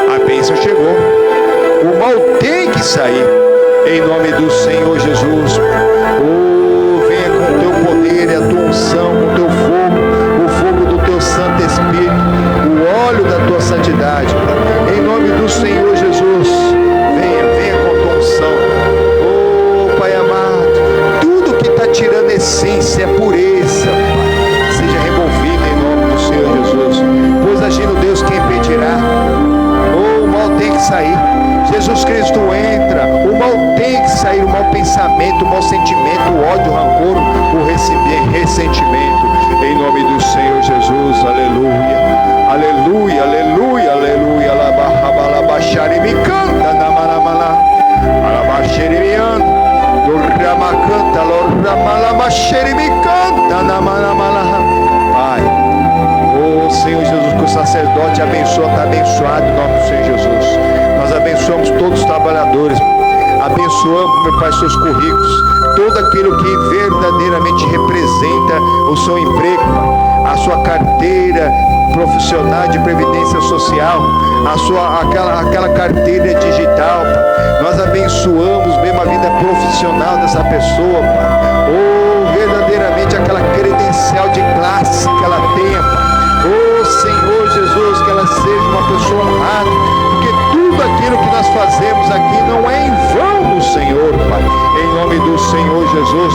A: A bênção chegou, o mal tem que sair, em nome do Senhor Jesus. Venha com o teu poder e a tua unção, com o teu fogo, o fogo do teu Santo Espírito, o óleo da tua santidade, em nome do Senhor Jesus. Venha com a tua unção, Pai amado, tudo que está tirando essência, pureza, Pai, seja removido em nome do Senhor Jesus, pois agindo Deus, quem impedirá? O mal tem que sair. Jesus Cristo entra, o mal tem que sair, o mau pensamento, o mau sentimento, o ódio, o rancor, o ressentimento, em nome do Senhor Jesus. Aleluia, aleluia, aleluia, aleluia. Alabaxare me canta na maramala, alabaxere me anda, lorama canta, lorama me canta na maramala. Pai, Senhor Jesus, que o sacerdote abençoa, está abençoado em nome do Senhor Jesus. Nós abençoamos todos os trabalhadores, abençoamos, meu Pai, seus currículos, todo aquilo que verdadeiramente representa o seu emprego, a sua carteira profissional de previdência social, aquela carteira digital, Pai. Nós abençoamos mesmo a vida profissional dessa pessoa, Pai. Verdadeiramente aquela credencial de classe que ela tenha, Pai. Senhor Jesus, que ela seja uma pessoa honrada, porque tudo aquilo que nós fazemos aqui não é em vão no Senhor, Pai, em nome do Senhor Jesus.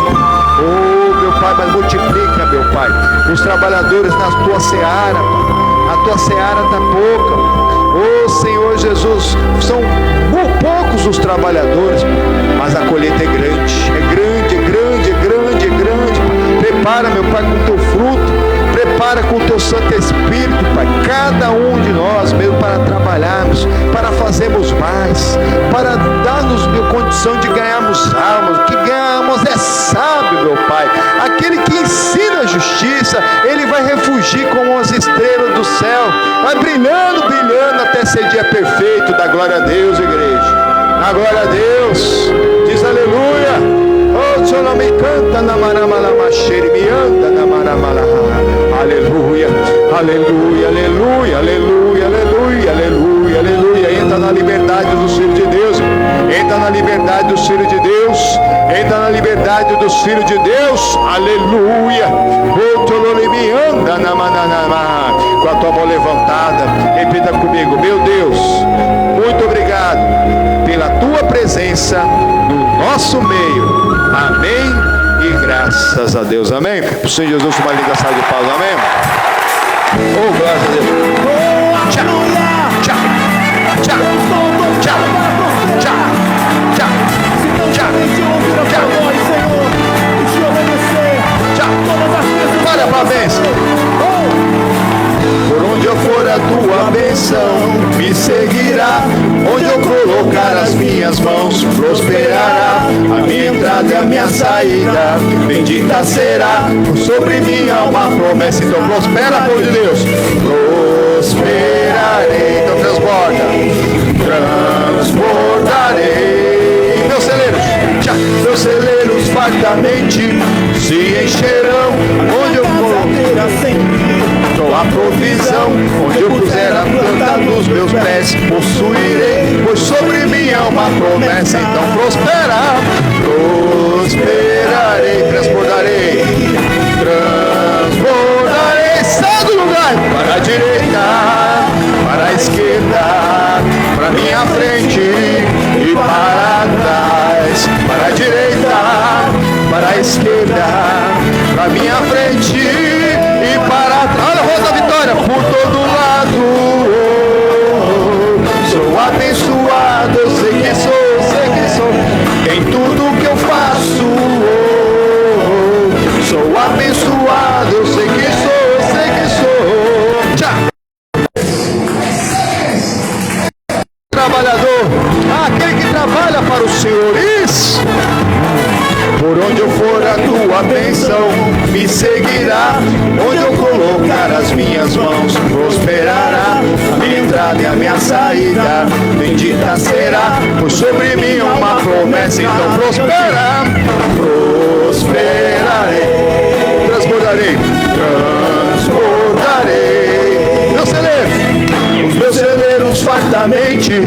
A: Meu Pai, mas multiplica, meu Pai, os trabalhadores na tua seara, Pai. A tua seara está pouca, Senhor Jesus, são poucos os trabalhadores, mas a colheita é grande, é grande, é grande, é grande, é grande, Pai. Prepara, meu Pai, com o teu fruto, prepara com o teu Santo Espírito, Pai, cada um de nós mesmo, para trabalharmos, para fazermos mais, para dar-nos condição de ganharmos almas. O que ganhamos é sábio, meu Pai. Aquele que ensina a justiça, ele vai refugir como as estrelas do céu, vai brilhando, brilhando até ser dia perfeito. Da glória a Deus, igreja. Na glória a Deus. Diz aleluia. O Senhor não me canta na maramalama, me anda na maramala. Aleluia, aleluia, aleluia, aleluia, aleluia, aleluia, aleluia. Entra na liberdade dos filhos de Deus, entra na liberdade dos filhos de Deus, entra na liberdade dos filhos de Deus. Aleluia. O Senhor me anda na mananama. Com a tua mão levantada, repita comigo: meu Deus, muito obrigado pela tua presença no nosso meio. Amém e graças a Deus. Amém. O Senhor Jesus, uma linda salva de palmas. Amém. Oh, graças a Deus. Tchau, tchau, tchau, tchau, tchau, tchau, tchau. Olha para a bênção. Por onde eu for a tua bênção me seguirá, onde eu colocar as minhas mãos prosperará, a minha entrada e a minha saída bendita será, sobre mim há uma promessa. Então prospera, povo de Deus, prosperarei. Então transbordarei meus celeiros. meus celeiros fartamente se encherão. Onde eu for, sou a provisão. Onde eu puser a planta dos meus pés, possuirei, pois sobre mim é uma promessa. Então prosperarei, transbordarei, sai do lugar, para a direita, para a esquerda, para a minha frente e para trás, para a direita, para a esquerda, para a minha frente e para trás. Olha a Rosa da Vitória, por todo lado. Sou abençoado, eu sei que sou, em tudo que eu faço. Sou abençoado, eu sei que sou. Trabalhador, aquele que trabalha para os senhores. Por onde eu for a tua bênção me seguirá. Onde eu colocar as minhas mãos prosperará. A minha entrada e a minha saída bendita será, pois sobre mim é uma promessa. Então prosperarei, transbordarei, meus celeiros fartamente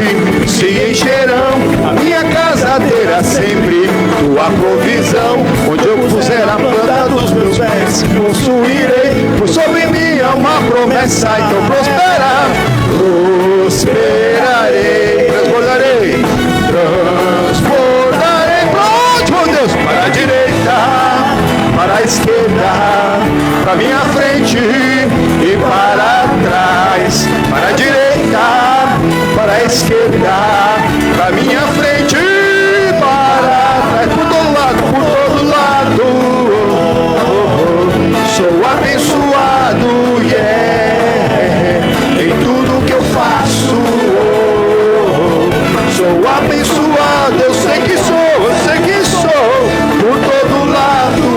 A: se encherão. A minha casa terá sempre tua provisão. Onde eu puser a planta dos meus pés, possuirei, pois sobre mim é uma promessa. Então prosperarei, transbordarei. Para onde, meu Deus? Para a direita, para a esquerda, para a minha frente e para trás, para a direita, para a esquerda, para a minha frente e para trás, por todo lado, sou abençoado, em tudo que eu faço, sou abençoado, eu sei que sou, por todo lado,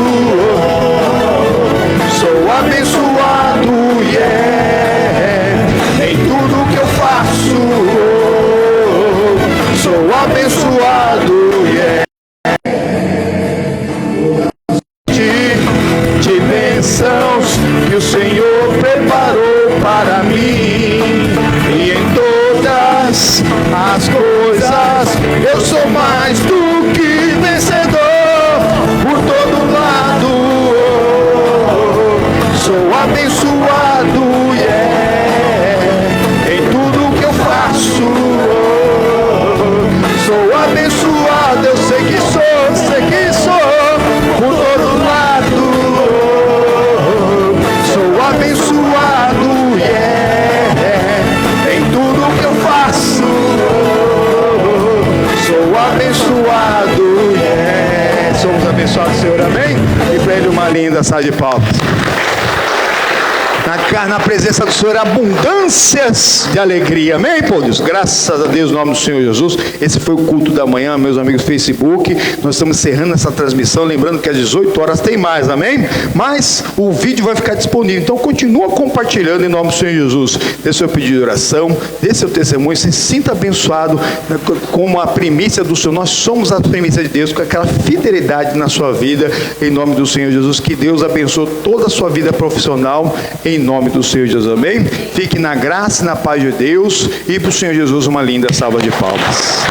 A: sou abençoado, em tudo que eu faço, sou abençoado, de bênçãos que o Senhor preparou para mim, e em todas as coisas eu sou mais do que vencedor, por todo lado sou abençoado, em tudo que eu faço, sou abençoado, eu sei que sou, por todo lado, sou abençoado, em tudo que eu faço, sou abençoado, somos abençoados, Senhor, amém? E para Ele uma linda salva de palmas. Na presença do Senhor, abundâncias de alegria, amém, pô Deus? Graças a Deus, no nome do Senhor Jesus. Esse foi o culto da manhã, meus amigos do Facebook. Nós estamos encerrando essa transmissão, lembrando que às 18 horas tem mais, amém? Mas o vídeo vai ficar disponível, então continua compartilhando em nome do Senhor Jesus. Dê seu pedido de oração, dê seu testemunho, se sinta abençoado como a primícia do Senhor. Nós somos a primícia de Deus, com aquela fidelidade na sua vida, em nome do Senhor Jesus. Que Deus abençoe toda a sua vida profissional, em nome do Senhor Jesus, amém? Fique na graça e na paz de Deus, e para o Senhor Jesus uma linda salva de palmas.